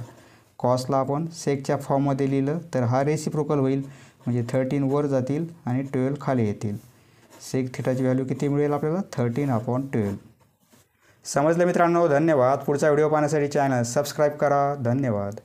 कॉसला आपण सेकच्या फॉर्ममध्ये लिहिलं तर हा रेसिप्रोकल होईल म्हणजे 13 वर जातील आणि 12 खाली येतील. सेक थिटाची व्हॅल्यू किती मिळेल आपल्याला, 13/12. समजलं मित्रांनो, धन्यवाद. पुढचा व्हिडिओ पाहण्यासाठी चॅनल सबस्क्राईब करा. धन्यवाद.